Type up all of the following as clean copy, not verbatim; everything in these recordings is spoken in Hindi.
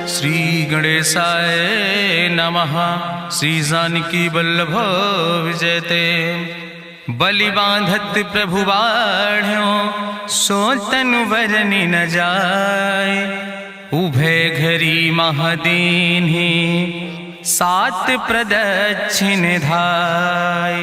श्री गणेशाय नमः। श्री जानकी वल्लभ विजयते। बलि बांधत प्रभु बाढ़ो सो तनु बरनि न जाय। उभय घरी महादीन्हि सात प्रदक्षिण धाय।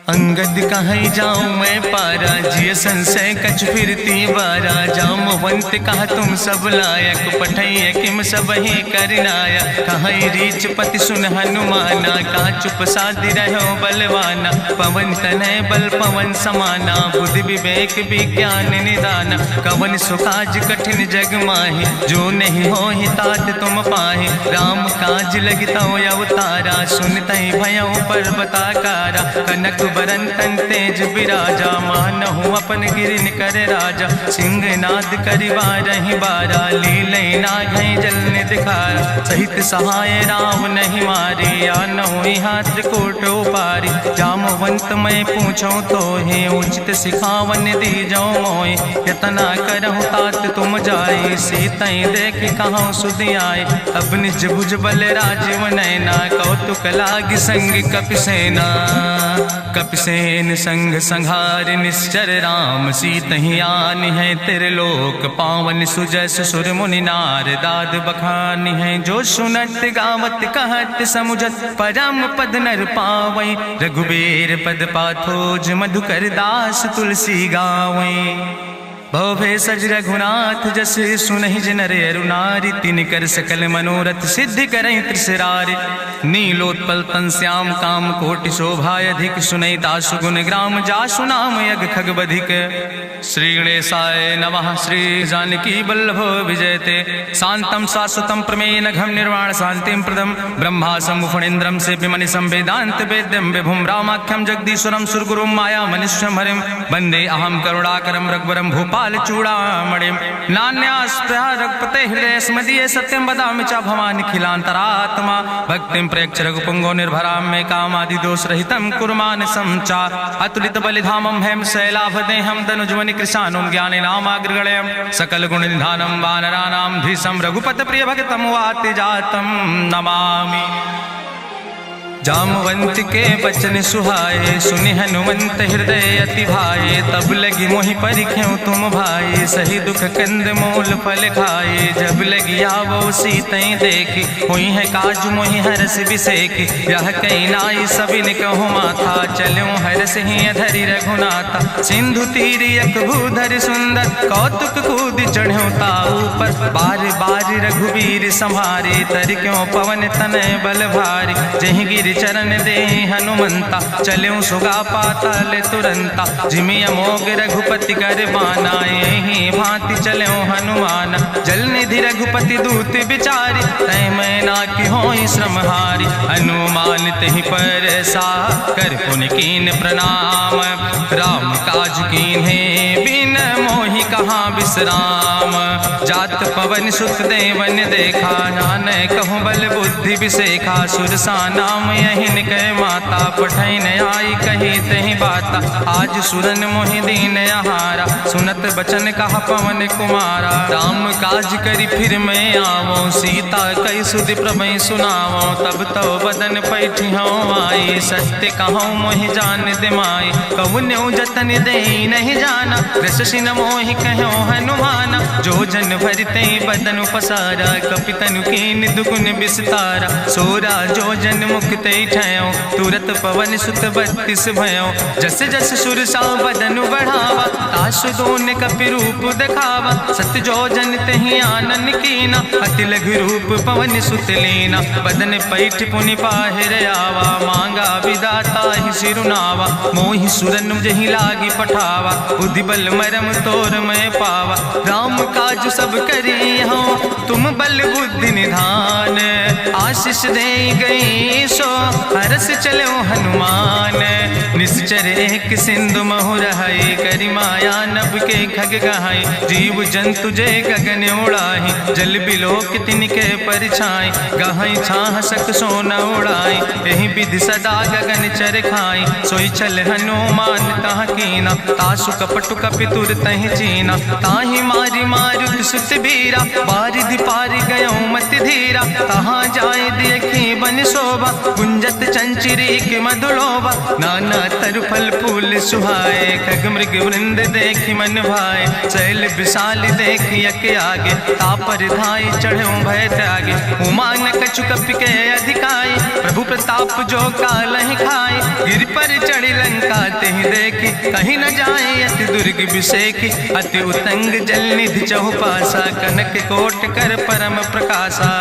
अंगद कहीं जाऊं मैं पारा जिय संशय कछ फिरती बारा। जामवंत कहा तुम सब लायक पठैय किम सब ही करनाया। कहीं रीच पति सुन हनुमाना कहा चुप साधि रहो बलवाना। पवन तनय बल पवन समाना बुद्धि विवेक विज्ञान निदाना। कवन सुकाज कठिन जग माहि जो नहीं हो ही तात तुम पाहि। राम काज लगितो अवतारा सुनतहि भयउ पर्वताकारा। कनक बरन तन तेज बिराजा मानहु अपन गिरिन कर राजा। सिंह नाद करिवारहि बारा लीलै नागहि जल दिखारा। सहित सहाय राम नहीं मारे आनहु यहाँ त्रिकूट पारी। जामवंत मैं पूछो तो हे उचित सिखावन दीजो मोय। यतना करहु तात तुम जाए सीतई देख कहाँ सुधि आए। अब निज भुज बल राजीव नैना कौतुक लाग संग कपिसेना। कपिसेन संग संहार निश्चर राम सीतहि आनि है त्रिलोक पावन। सुजस सुर मुनि नार दाद बखानि है। जो सुनत गावत कहत समुझत परम पद नर पावै। रघुबीर पद पाथोज मधुकर दास तुलसी गावै। भवभय सज रघुनाथ जस सुनहि जिनर अरुनारि। तिन कर सकल मनोरथ सिद्धि करहि त्रिसरारि। नीलोत्पल तन श्याम काम कोटि शोभा अधिक। सुनहि दासु गुण ग्राम जासु नाम यज्ञ खग बधिक। श्री गणेशाय नमः। श्री जानकी वल्लभ विजयते। शांतम शाश्वतम प्रमेयन घम निर्वाण शांतिम प्रदम। ब्रह्मा शंभु फणीन्द्रम सेव्यमणि संवेदांत वेद्यम विभुम रामाख्यम जगदीश्वरम सुरगुरुम माया मनुष्यम हरिम। वंदे अहम करुणाकरम रघुवरम भूपाल चूड़ामणिम। नान्यास्पृहा रघुपते हृदय स्मदीय सत्यम वदामि च भवानिखिलांतरात्मा। भक्तिम प्रयच्छ रघुपुंगो निर्भराम मे कामादि दोष रहितम कुर्मान समचा। अतुलित बलिधामम हेम शैलाभदेहम दनुजवनि कृशानुम ज्ञानि नामाग्रगण्यम। सकल गुण निधानम वानराणाम धीसम रघुपत प्रिय भगतम वाति जातम नमामि। जामवंत के बचन सुहाए सुनि हनुमंत हृदय अति भाए। तब लगी मोहि परिख्यो तुम भाई सही दुख कंद मूल फल खाए। जब लगी आवो सीतई देखी हुई है काज मोहि हरस बिसेखी। यह कई नाई सबिन कहु माथा चलो हरस ही धरि रघुनाथा। सिंधु तीर यक भूधर सुंदर कौतुक कूद चढ़ो ताऊ पर। बार बार रघुबीर संहारे तर क्यों पवन तनय बल भारी। जहि गिर चरण दे हनुमंता चलो सुगा पाताल तुरंता। जिमि अमोघ रघुपति कर बाना यही भांति चलो हनुमाना। जल निधि रघुपति दूत बिचारी तय मैना की होई श्रमहारी। हनुमान तहि पर सा कर पुनि कीन प्रणाम। राम काज कीन्हे बिन मोहि कहाँ विश्राम। जात पवन सुत देवन देखा नान कहूँ बल बुद्धि विसेखा। सुरसा नाम यहिन कह माता पठैन आई कही तहि बाता। आज सुरन मोहि दीन आहारा सुनत बचन कहा पवन कुमारा। राम काज करी फिर मैं आवो सीता कई सुधि प्रभु सुनावो। तब तो बदन पैठी हूँ आई सत्य कहूँ मोहि जान दिमाई। कहुन्यु जतन दे नहीं जाना रससिन मोहि कहो हनुमाना। जो जन भरते बदन पसारा कपितनु कीन दुगुन विस्तारा। सोरा जो जन मुक्ते ठयो तुरत पवन सुत 32 भयो। जस जस सुरसा बदन बढ़ावा तासु दोन कपि रूप दिखावा। सत्य जो जन तहि आनन कीना अति लघु रूप पवन सुत लीना। बदन पैठ पुनि पाहिर आवा मांगा विदाता ही सिरुनावा। मोहि सुरन जहि लागी पठावा बुद्धि बल मरम तोर मैं पावा। राम काज सब करी हो तुम बल बुद्धि निधान। आशीष दे गई सो हरस चलो हनुमान। निश्चर एक सिंधु महुर हई करी माया नभ के खग गहाई। जीव जंतु जे गगन उड़ाही जल बिलोक तिनके परछाई। गहाई छाह सक सोन उड़ाई यही विधि सदा गगन चर खाई। सोई चल हनुमान तह कीना तासु कपटु कपितुर तहि चीना। ताहि मारी मारुत सुत बीरा बारिधि पारि गयो मत धीरा। तहाँ जाय देखी बन शोभा गुंजत चंचिरीक मधुलोभा। नाना तरु फल फूल सुहाए खग मृग वृंद देखी मन भाए। शैल विशाल देखी यके आगे तापर धाई चढ़ो भय त्यागे। उमान कछु कपि के अधिकाई प्रभु प्रताप जो कालहि खाई। गिर पर चढ़ी लंका तेहि देखी कहीं न जाए अति दुर्ग विषेखी। अति उतंग जल निधि चहुपासा कनक कोट कर परम प्रकाशा।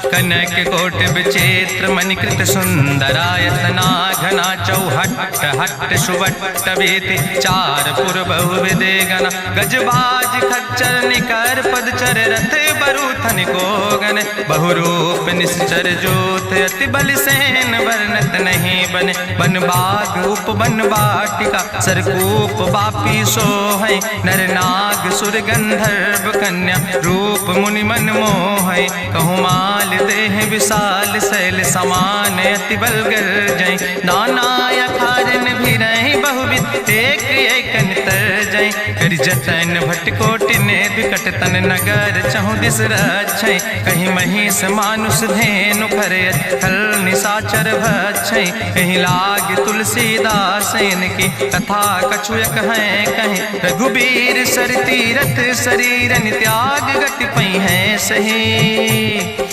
कनक कोट विचित्र मणिकृत सुंदरायतना घना चौहट्ट हट्ट सुवट्ट वेति। चार पुर बहुविधे गना गजबाज खच्चर निकर पदचर रथ बरूथन को गन। बहुरूप निश्चर जोत अति बल सेन वर्णत नहीं बने। बन बाग उप बन बाटिका सरकूप बापी सोहै। नर नाग सुर गंधर्व कन्या रूप मुनि मन मोहै। कहूँ माल देह विशाल शैल समान अति बल गर्जै। नाना अखारन भी रही बहुविध एक एक तर जै। कर जतन भटकोटि ने विकट तन नगर चहु दिस रक्षै। कहीं महिष मानुष धेनु खरे खल निशाचर भक्षै। कहीं लाग तुलसीदास इनकी कथा कछुयक है कहीं। रघुबीर सर तीरथ शरीरन त्याग गति पई है सही।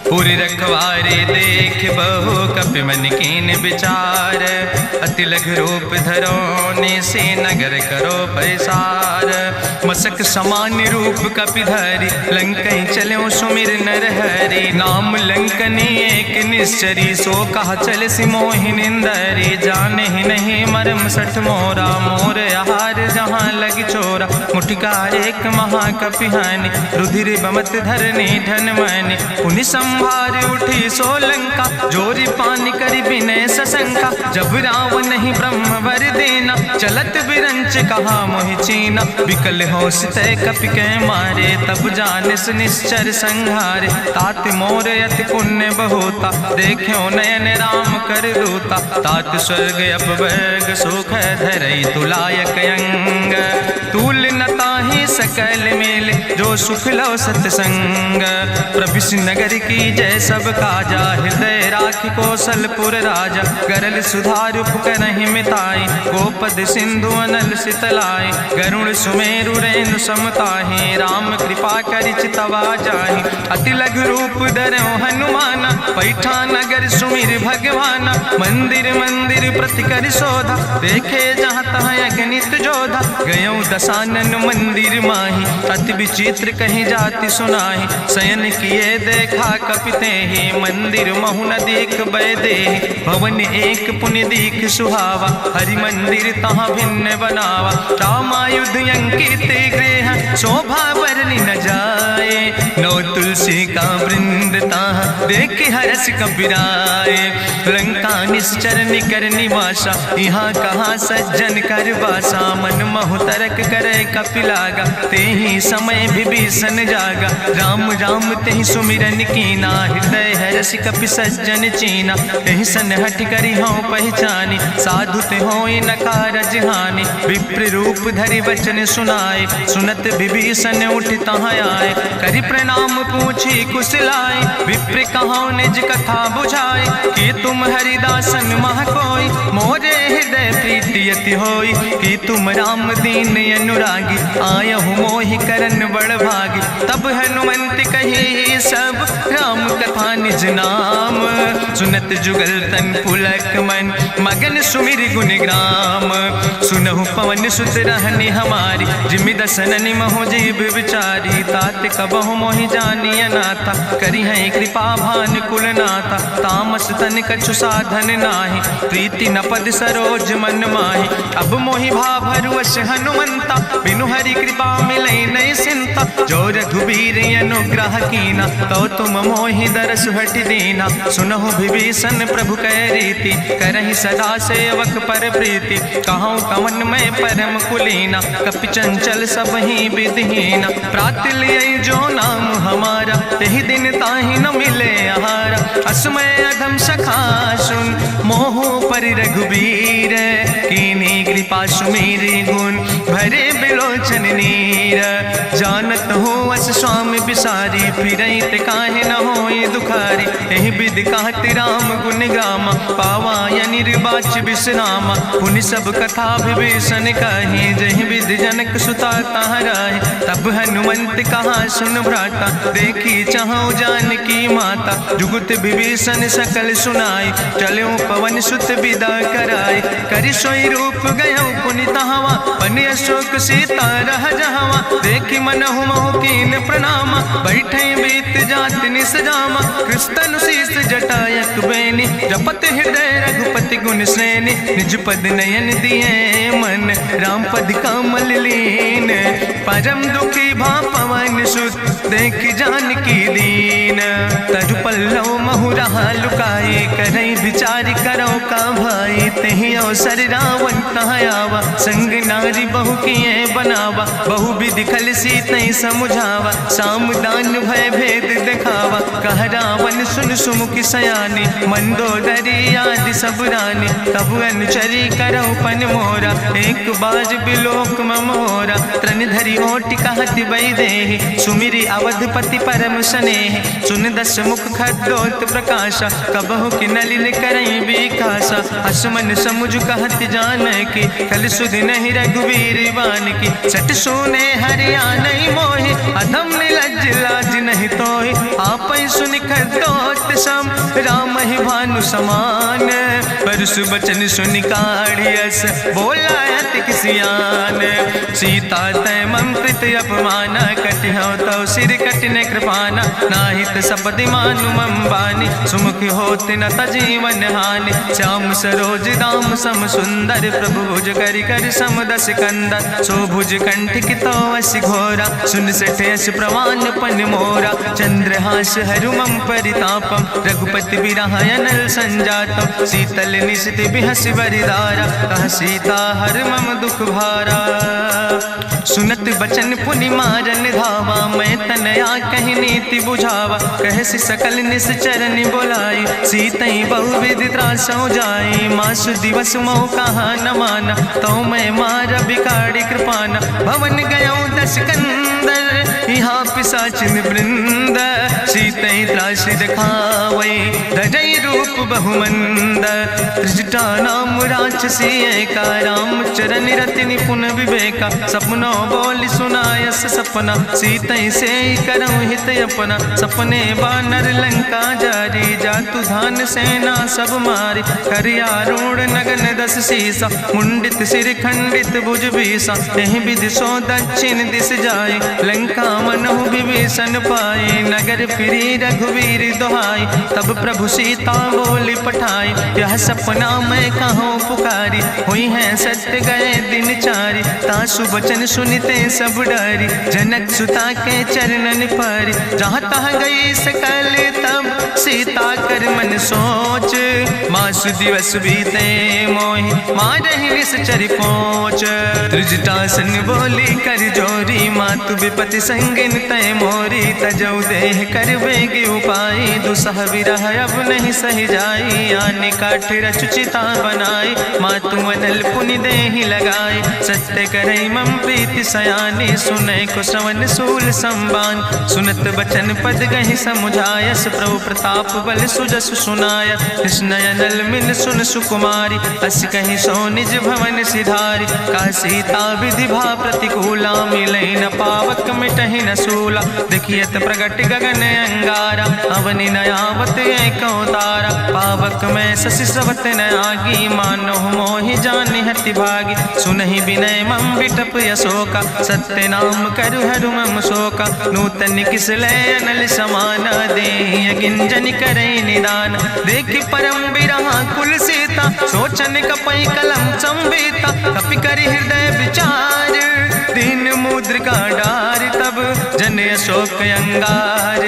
पूरी रखवारे देख बहु कपि मन कीन विचार। अति लघु रूप धरो ने से नगर करो पैसार। मसक समान रूप कपि धरि लंकई चलो सुमिर नर हरि। नाम लंकनी एक निश्चरी सो कहा चल सी मोहि निंदरी। जाने ही नहीं मरम सठ मोरा मोर आहार जहाँ लग चोरा। मुठिकार एक महाकपि हानि रुधिर बमत धरनी धन मनि। पुनि संभार उठी सोलंका जोरी पानी करी विनय सशंका। जब रावण नहीं ब्रह्म वर देना चलत बिरंच कहा मोहि चीना। विकल होश तय कपि के मारे तब जानिस निश्चर संहारे। तात मोर अति पुण्य बहुता देखो नयन राम कर दूता। तात स्वर्ग अपवर्ग सुख धरई तुलायक अंग। तूल न ताहि सकल मेल जो सुख लो सत्संग। प्रभिस नगर की जय सब काजा हृदय राखि कौशलपुर राजा। गरल सुधारु करहि मिताई गोपद सिंधु अनल सितलाई। गरुण सुमेरु रेणु समताहि राम कृपा करि चितवा जाहि। अति लघु रूप धरो हनुमाना पैठा नगर सुमिर भगवाना। मंदिर मंदिर प्रति कर शोधा देखे जहाँ तहाँ अगणित जोधा। गयो दशानन मंदिर माही अति विचित्र कहीं जाति सुनाही। शयन किए देखा कपिते ही मंदिर महु न देख बैदे। भवन एक पुण्य दीख सुहावा हरि मंदिर तहाँ भिन्न बनावा। रामायुध अंकित गृह शोभा वर्णि न जाए। नौ तुलसी का वृंद तहाँ देख हरस कबीराए। लंका निश्चर निकर निवासा यहाँ कहाँ सज्जन कर वासा। मन महु तरक करे कपिलागा ते ही समय विभीषण जागा। राम राम तेहि सुमिरन कीना हृदय हरस कपि सज्जन चीना। एहि सन हठ करि हूँ पहचानी साधु ते होई न कारज हानि। विप्र रूप धरि वचन सुनाए सुनत विभीषण उठ तहाँ आए। करि प्रणाम पूछी कुशलाए विप्र कहाँ निज कथा बुझाए। कि तुम हरिदासन मह कोई मोरे हृदय प्रीति अति होई। कि तुम राम दीन अनुरागी आयहु मोहि करन बड़ भागी। तब हनुमंत कही सब राम कथा निज नाम। सुनत जुगल तन पुलक मन मगन सुमिर गुण ग्राम। सुनहु पवन सुत रहनी हमारी जिमि दसननि महो जीव विचारी। तात कबहु मोहि जानी अनाथा करी है कृपा भान कुलनाथा, तामस तन कछु साधन नाही, प्रीति न पद सरोज मन माही। अब मोहि भाभरुअस हनुमंता, बिनु हरि कृपा मिलै नहीं सिंता। जो रघुबीर अनुग्रह कीना, तो तुम मोहि दरस हटि दीना। सुनहु विभीषण प्रभु कै रीति, करहि सदा सेवक पर प्रीति। कहूँ कवन में परम कुलीना, कपि चंचल सब ही विधिहीना। प्रात लियै जो नाम हमारा, यही दिन ताहि न मिले आहारा। असमय अधम सखा सुन, मोह पर रघुबीर। कीन्ही कृपा सुमेरि गुण, भरे बिलोचन नीर। जानत हो अस स्वामी बिसारी, फिरहि ते काहे न होई दुखारी। एहि विधि कहत राम गुण गामा, पावा निर्वाच विश्रामा। पुनि सब कथा विभीषण कही, जहि विधि जनक सुता कहाँ रहे। तब हनुमंत कहा सुन भ्राता, देखी चाहूँ जानकी माता। जुगुत विभीषण सकल सुनाई, चलो पवन सुत विदा कराई। करि सोई रूप गयो पुनि तहवा, बनि अशोक सीता रह जहवा। देखी मनहु मोह कीन प्रणामा, बैठे बीत जात निस जामा। कृष्ण शीस जटायक बेनी, जपत हृदय रघुपति गुण श्रेणी। निज पद नयन दिए मन, राम पद कमल लीन। परम दुखी भा पवन सुत, देख जानकी दीन। तरु पल्लव महु रहा लुकाई, करई विचार करो का भाई। तेहि अवसर रावण तहाँ आवा, संग नारी बहु किए बनावा। बहु विधि खल सीतै समुझावा, साम दान भय भेद दिखावा। कह रावण सुन सुमुखी सयानी, मंदोदरी आदि सब रानी। तब अनुचरी करौ पन मोरा, एक बाज बिलोक ममोरा। त्रन धरि ओट कहत वैदेही, सुमिरि अवधपति परम स्नेह। सुन दस मुख खद्योत प्रकाशा, कबहु कि नलिन करई विकासा। असमन समुझ कहत जानकी, कल सुध नहीं रघुवीर बान की। सट सुने हरियाणई मोहि, अधम निलज्ज लाज नहीं तोहि। आपै सुनि खद्योत सम, राम ही भानु समान। परसु बचन सुनि काढ़ियस, बोला अति किसियान। सीता तै मम कृत अपमाना, कटिहौ तौ सिर कटिन कृपाना। नाहित सपदि मानु मम बानी, सुमुख होत न तजीवन हानि। श्याम सरोज दाम सम सुंदर, प्रभु भुज करि करि सम दस कंदर। सो भुज कंठ कितो अस घोरा, सुन सठ यस प्रवान पन मोरा। चंद्रहास हरु मम परितापम, रघुपति बिरह अनल संजातम। शीतल निशित बिहसि बरिदारा, कह सीता हर मम दुख भारा। सुनत बचन पुनि मारन धावा, मैं तनया कहि नीति बुझावा। कहसि सकल निश्चरनि बोलाई, सीतई बहुविधि त्रासौ जाई। मासु दिवस मोह कहा न माना, तो मैं मार बिगाड़ी कृपाना। भवन गयो दस कंदर, यहाँ पिशाचिन वृंद। सीतई त्रास दिखावै, धजई रूप बहुमंद। त्रिजटा नाम राक्षसी एका, राम चरण रति निपुण विवेका। सपनो बोल सुनायस सपना, सीतई से करऊँ हित अपना। सपने बानर लंका जारी, जातु धान सेना सब मारी। करियारूढ़ नगन दस सीसा, मुंडित सिर खंडित भुज बीसा। यही विधि सो दक्षिण दिस जाए, लंका मनहु विभीषण पाए। नगर फिरी रघुवीर दुहाई, तब प्रभु सीता बोली पठाई। यह सपना मैं कहूँ पुकारी, हुई है सत्य गए दिन चारी। तासु वचन सुनते सब डरी, जनक सुता के चरणन पर। जहाँ तहाँ गई सकल तब, सीता कर मन सोच। मासु दिवस बीते मोहि, मारहि निश्चर पहुँच। त्रिजटासन बोली कर जोरी, मातु विपति संगिन तय मोरी। तजौ देह कर बेग उपाय, दुसह विरह अब नहीं सही जाई। आने काठ रचुचिता बनाई, मातु अनल पुनि देहि लगाई। सत्य करई मम प्रीति सयानी, सुनै को श्रवण सूल संबान। सुनत बचन पद गहि समुझायस, प्रभु प्रताप बल सुजस सुनाय। कृष्ण अनल मिल सुन सुकुमारी, अस कहि सो निज भवन सिधारी। का सीता विधि भा प्रतिकूला, मिलै न पावक मिटहि न सूला। देखियत प्रगट गगन अंगारा, अवनि न आवत एक तारा। पावक में शशि स्रवत न आगी, मानो मोहि जानि हति भागी। सुनहि विनय मम विटप यशोका, सत्य नाम करु हरु मम शोका। तन किसलय अनल समाना दे गिंजन करे निदान देखी परम बिरहा कुल सीता सोचन कपई कलम संवेता कपि करि हृदय विचार दीन मुद्रिका डार तब जन अशोक अंगार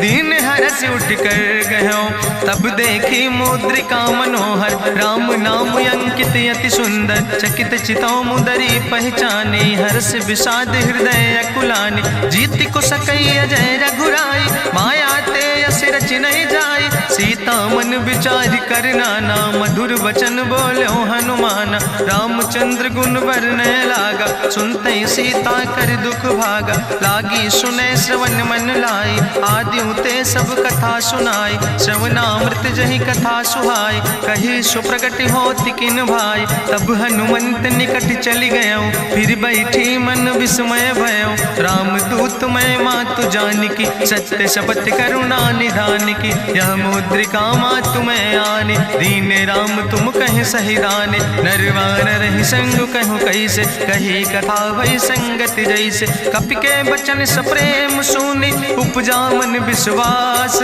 दीन हरस उठ कर गयो तब देखी मुद्रिका मनोहर राम नाम अंकित अति सुंदर चकित चितौ मुदरी पहचाने हर्ष विषाद हृदय अकुलाने जीत को सकई अजय रघुराई माया ते यस रच नहीं जाई सीता मन विचार करना ना मधुर वचन बोलो हनुमान रामचंद्र गुण वर्णय लागा सुनते सीता कर दुख भागा लागी सुने श्रवण मन लाई आदि ते सब कथा सुनाई श्रवणामृत जही कथा सुहाई कही सुप्रगट होति किन भाई तब हनुमंत निकट चली गयो फिर बैठी मन विस्मय भयो राम दूत मैं मातु जानकी सत्य शपथ करुणा निधान की यह मुद्रिका मातु मैं आने दीन राम तुम कहे सही दाने नरवान रही संग कहूँ कैसे कही कथा वही संगत जैसे कपि के बचन सप्रेम सुनि उपजा मन विश्वास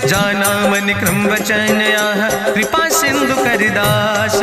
जाना मन क्रम वचन आह कृपा सिंधु करिदास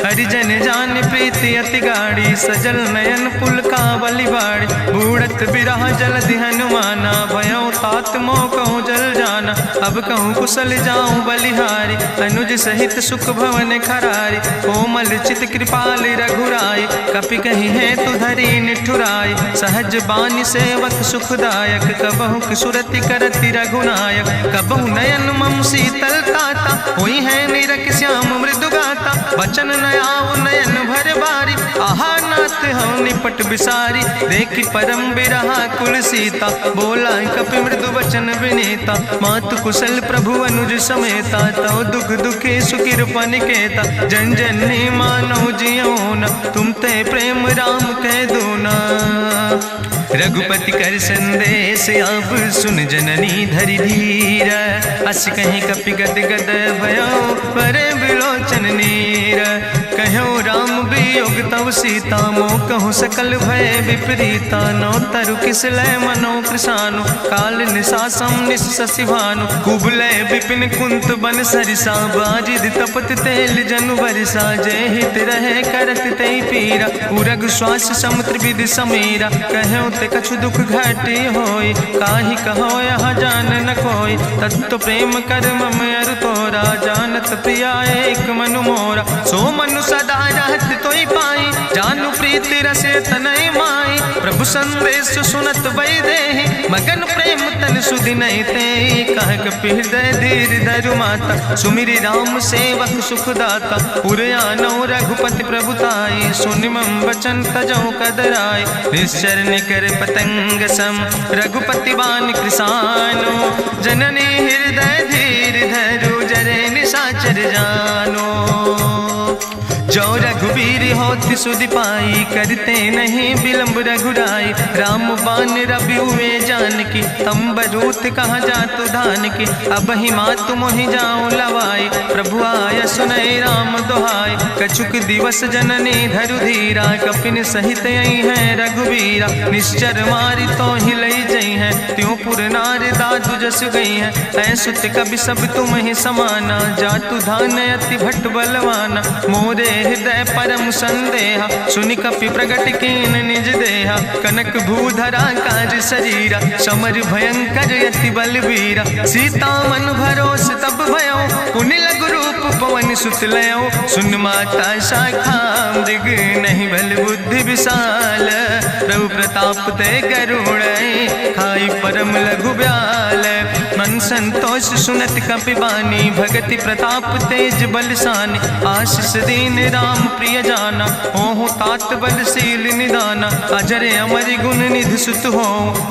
हरिजन जान प्रीति अति गाड़ी सजल नयन पुल का बलिबाड़ी बूढ़त बिरह जलधि हनुमाना भयो तात मोह कहूँ जल जाना अब कहूँ कुशल जाऊँ बलिहारी अनुज सहित सुख भवन खरारी कोमल चित कृपाल रघुराई कपि कही है तु धरी निठुराई सहज बानी सेवक सुखदायक कबहु सुरति करति रघुनायक कबहु नयन मम शीतल ताता हुई है निरख श्याम मृदु गाता बचन नयाव नयन भर बारी आहा नाथ हम निपट बिसारी देखी परम बिरहा कुल सीता बोला कपि मृदु वचन विनीता मातु कुशल प्रभु अनुज समेता तव दुख दुखी सुखिर पनिकेता जन जन मानो जियो न तुम ते प्रेम राम कह दो ना रघुपति कर संदेश अब सुन जननी धरि धीर अस कहीं कपि गद गद भयो पर बिलोचन नीर कहो राम वियोग तव सीता मोह कहूँ सकल भय विपरीता नो तरु किसलय मनो कृषानु काल निशासम निशसिभानु कुबलय विपिन कुंत बन सरिसा बाजिद तपत तेल जनु बरिसा जय हित रहे करत ते पीरा उरग श्वास समुद्र विधि समीरा कहो ते कछु दुख घाटी होई काहि कहो यह जान न कोई तत्व प्रेम कर मम अरु तोरा जानत प्रिया एक मनु मोरा सो मनु सदा रहत तोई पाई जानु प्रीति रसे तनय माई प्रभु संदेश सुनत वै देहि मगन प्रेम तन सुधि नहीं ते कह कपि हृदय धीर धरु माता सुमिरि राम सेवक सुखदाता पुरयानो रघुपति प्रभुताई सुनि मम वचन तजौ कदराय निश्चर निकर पतंग सम रघुपति बान कृसानो जननी हृदय धीर धरु जरे निशाचर जानो जो रघुवीर होति सुधि पाई करते नहीं विलंब रघुराई राम बान रवि हुए जानकी तंबरूत कहाँ जातु धान की अब ही मातु मोहि जाऊं लवाई प्रभु आय सुनय राम दुहाई कछुक दिवस जननी धरु धीरा कपिन सहित यही है रघुवीरा निश्चर मारी तो ही लई जई है त्यों पुर नार दादु जस गई है ऐसुत कभी सब तुम ही समाना जातु धान अति भट बलवाना मोरे हृदय परम संदेहा सुनि कपि प्रगट कीन निज देहा कनक भूधरा काज शरीरा समर भयंकर यति बलवीरा सीता मन भरोस तब भयो पुनि लघु रूप पवन सुत लयो सुन माता शाखा मृग नहीं बल बुद्धि विशाल प्रभु प्रताप ते करुण खाई परम लघु ब्याल मन संतोष सुनत कपि बानी भगति प्रताप तेज बलसानी आशीष दीन राम प्रिय जाना ओहु तात बलशील निदाना अजर अमर गुण निधि सुत हो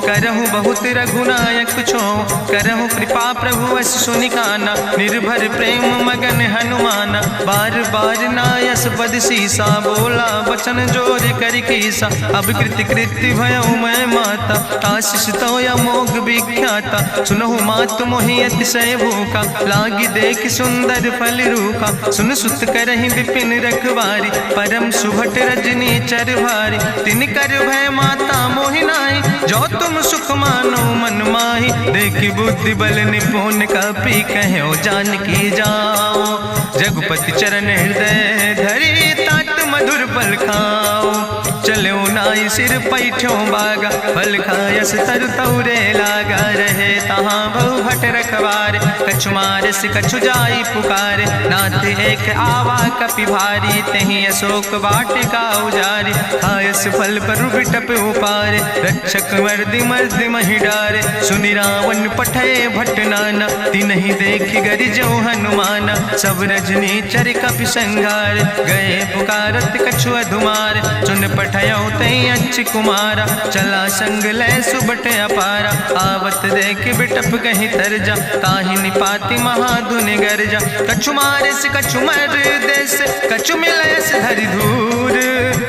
करहु बहुत रघुनायक छो करहु कृपा प्रभु अस सुनिकाना निर्भर प्रेम मगन हनुमाना बार बार नायस पद सीसा बोला वचन जोर कर कीसा अब कृति कृति भयो मैं माता आशीष तो अमोघ विख्याता सुनहु मात मोहि अतिशय भूखा, लागी देख सुंदर फल रूखा। सुन सुत करहि विपिन रखवारी, परम सुभट रजनी चर भारी। तिन कर भय माता मोहि नाहि, जो तुम सुख मानो मन माहि। देखि बुद्धि बल निपुण कपि, कहो जानकी जाओ। जगुपति चरण हृदय धरि, तात मधुर फल खाओ। चलो नाई सिर पैठो बागा, फल खायस तरु तौरे लागा। रहे तहाँ बहु भट रखवारे, कछु मारस कछु जाई पुकारे। नाथ एक आवा कपि भारी, तहीं अशोक वाटिका उजारी। खायस फल पर बिटप उपारे, रक्षक मर्दि मर्दि महि डारे। सुनि रावण पठय भट नाना, तिन्हि देखि गरिजो हनुमाना। सब रजनी चर कपि संघार, गए पुकारत कछु अधुमार। सुन पठयो तई अच्छ कुमारा, चला संग लय सुबट अपारा। आवत देख बिटप कहीं तरजा, ताहि निपाति महाधुनि गर्जा। कछु मारिस कछु मर देस, कछु मिलयस धरि धूर।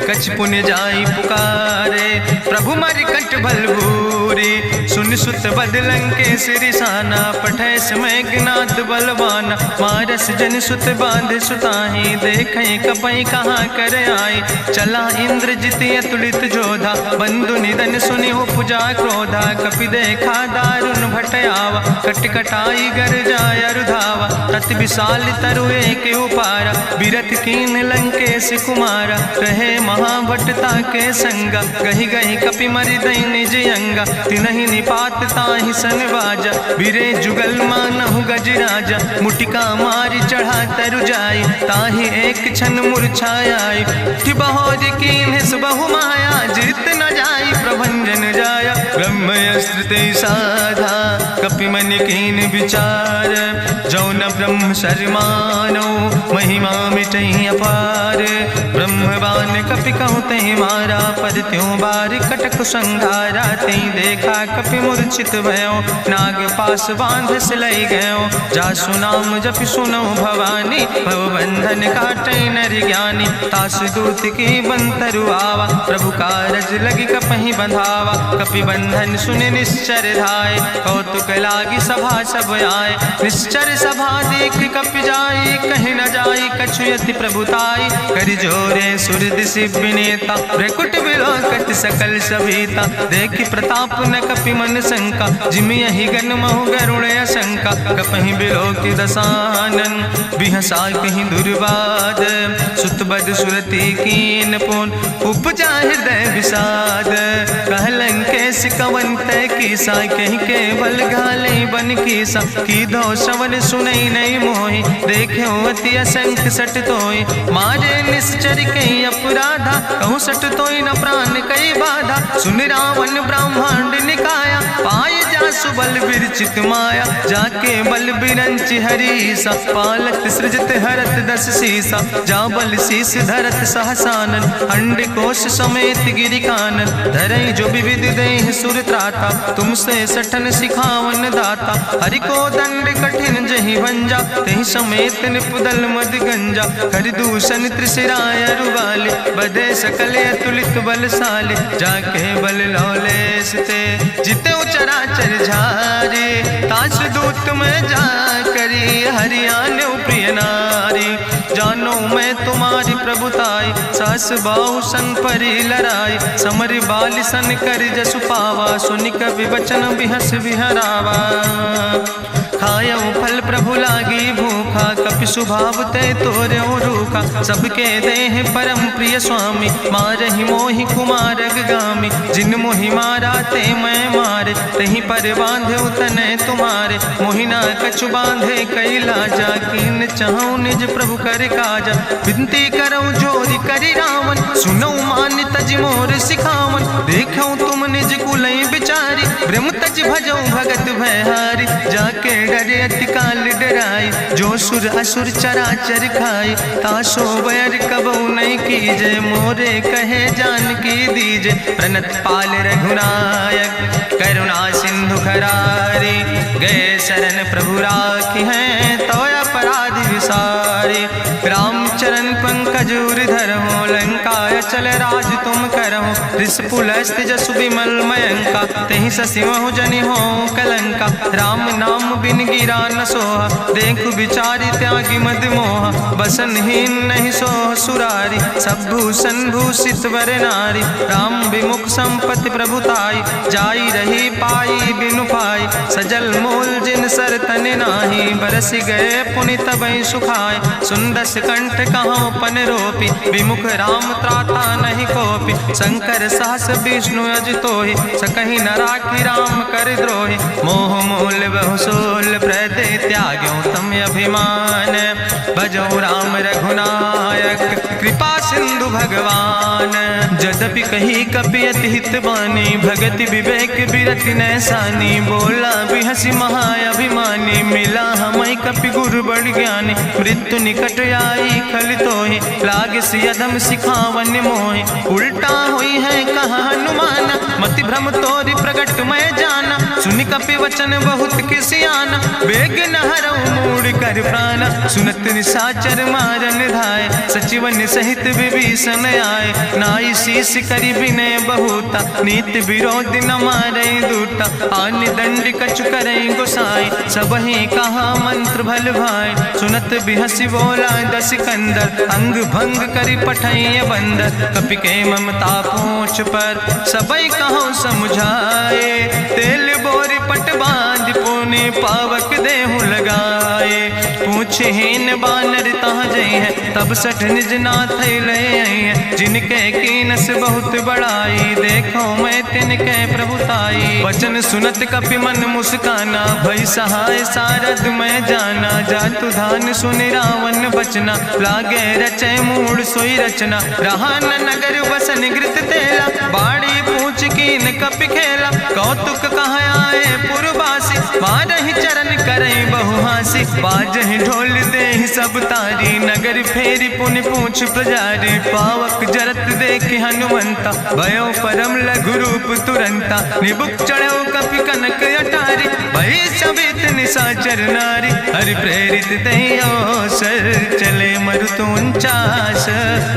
कछ पुण्य जाई पुकारे, प्रभु मरि कंठ बलभूरी। सुन सुत बदलं के सिरिसाना, पठय समय ज्ञात बलवाना। मारस जन सुत बांध सुताही, देखें कपई कहाँ कर आई। चला इंद्रजित अतुलित जोधा, बंधु निधन सुनि उपजा क्रोधा। कपि देखा दारुण भटयावा, कट कटाई गर जाय रुधावा। तत विशाल तरु एक उपारा, बिरथ कीन लंकेश कुमारा। रहे महाभटता के संगा, गहि गहि कपि मरि दई निज अंगा। तिनहि निपात ताहि सन बाजा, बिरे जुगल मानहु गजराजा। मुटिका मारि चढ़ा तरु जाई, ताहि एक क्षण मूर्छाई। बहोज कीन्हिस बहु माया, जीत न जाई प्रभंजन जाया। ब्रह्मयस्त्र ते साधा, कपि मन कीन विचार। जौन ब्रह्म शर्मानो, महिमा मिटई अपार। ब्रह्मवान कपि कहु तहि मारा, पर त्यों बार कटक संघारा। तई देखा कपि मूर्छित भयो, नाग पास बांध सिलई गयो। जासु नाम जपि सुनो भवानी, भव बंधन काटई नर ज्ञानी। तासु दूत की बंतरु आवा, प्रभु कारज लगी कपहि बंधावा। कपि बंधन सुनि निश्चर धाय, कौतुक लागी सभा सब आए। निश्चर सभा देख कपि जाई, कहीं न जाई कछु यति प्रभुताई। करि जोरे सुर दिसि विनेता, भ्रकुट विलोकत सकल सभीता। देखि प्रताप न कपि मन शंका, जिमि यहि गन महु गरुण असंका। कपहि बिलोकि दसानन, बिहसा कहीं दुर्वाद। सुत बद सुरति कीन पुन, उपजा हृदय विषाद। कहलन केस कवन तय कीसा, कहीं केवल घाले बन कीसा। कीधो श्रवण सुनई नहीं मोहि, देख्यो अति असंख्य सट तोय। मारे निश्चर कई अपराधा, कहूँ सट तोय न प्राण कई बाधा। सुन रावण ब्रह्मांड निकाया, पाय जासु बल विरचित माया। जाके बल बिरंच हरीसा, पालत सृजत हरत दस सीसा। जा बल शीस धरत सहसानन, अंड कोश समेत गिरि कानन। धरई जो विविध देह सुर त्राता, तुमसे सठन सिखावन दाता। हरि को दंड कठिन जहि भंजा, तहि समेत निपुदल मद गंजा। कर दूषण त्रिशिराय रुवाले, बधे सकल अतुलित बलशाले। जाके बल लौलेस ते, जिते चराचर झारे। तास दूत में जा करी, हरियाण प्रिय नारी। जानो मैं तुम्हारी प्रभुताई, सास बाहु सन परी लड़ाई। समर बाल सन कर जसु पावा, सुनि कवि वचन बिहस बिहरावा। खायो फल प्रभु लागी भूखा, कपि सुभाव ते तोर्यो रूखा। सबके देह परम प्रिय स्वामी, मारहि मोहि कुमार गामी। जिन मोहि मारा ते मैं मारे, तहीं पर बांधे तने तुम्हारे। मोहिना कछु बांधे कैला, जा कीन चाहूं निज प्रभु कर काजा। विनती करऊं जोरि करि रावण, सुनऊ मान तज मोर सिखावन। देखऊं तुम निज कुलई बिचारी, ब्रह्म तज भजऊं भगत भयहारी। जाके डरे अति काल डराई, जो सुर असुर चराचर खाई। तासो बैर कबऊ नहीं कीजे, मोरे कहे जानकी दीजे। प्रणत पाल रघुनायक, करुणा सिंधु खरारी। गए शरण प्रभु राखी हैं, तो अपराध विसारी। रामचरण पंकज धर हो, लंका काय चल राज तुम करहु, ऋष पुलस्त जसु विमल मयंका, तेहि ससिमहु जनि हो कलंका। राम नाम बिन गिरा न सोहा, देखु विचारि त्यागी मद मोहा। बसनहीन नहीं सोह सुरारी, सब भूषण भूषित वर नारी। राम विमुख संपत्ति प्रभुताई, जाई रही पाई बिनु पाई। सजल मूल जिन सर तन नाही, बरस गए पुनि तबहि सुखाय। सुंदस कंठ कहाँ पन रोपी, विमुख राम त्राता नहीं कोपी। शंकर सहस विष्णु अजितोहि, सकहि न राखि राम कर द्रोहि। मोह मूल बहु सोल प्रदे, त्याग्यो तम अभिमान। भजो राम रघुनायक, कृपा सिंधु भगवान। जदपि कही कपि अति हित बानी, भगति विवेक बिरति नैसानी। बोला बिहसि महाअभिमानी, मिला हमय कपि गुरु बड़ ज्ञानी। मृत्यु निकट आई खल तोहि, लागे सियदम सिखावन मोहि। उल्टा हुई है कहा हनुमान, मति भ्रम तोरि प्रगट मैं जाना। सुनि कपि वचन बहुत किसियाना, बेग न हरऊ मूढ़ कर प्राण। सुनत निशाचर मारन धाय, सचिवन सहित विभीषण आए। नाई शीस करि विनय बहुता, नीति विरोध न मारै दूता। आन दंड कछु करै गोसाई, सबहि कहा मंत्र भल भाई। सुनत बिहसि बोला दस कंदर, अंग भंग करि पठैय बंदर। कपि के ममता पूछ पर, सबई कहो समुझाए। तेल बोरि पट बांधि पुनि, पावक देहु लगाए। पूछहीन बानर तहाँ जई है, तब सठ निज नाथ ले आई है। जिनके कीनस बहुत बड़ाई, देखो मैं तिनके प्रभुताई। वचन सुनत कपि मन मुस्काना, भई सहाय सारद मैं जाना। जातु धान सुनि रावण बचना, लागे रचै मूढ़ सोई रचना। रहा न नगर बसन घृत तेला, बाड़ी पूछ कीन कपि खेला। कौतुक कहाँ आए पुरवासी, मारहि चरण करई बहु हासी। बाजहि ढोल देहि सब तारी, नगर फेरी पुनि पूछ पुजारी। पावक जरत देखि हनुमंता, भयो परम लघु रूप तुरंता। निबुक चढ़ो कपि कनक अटारी, भई सबित निशाचर नारी। हरि प्रेरित तहि अवसर, चले मरुत 49।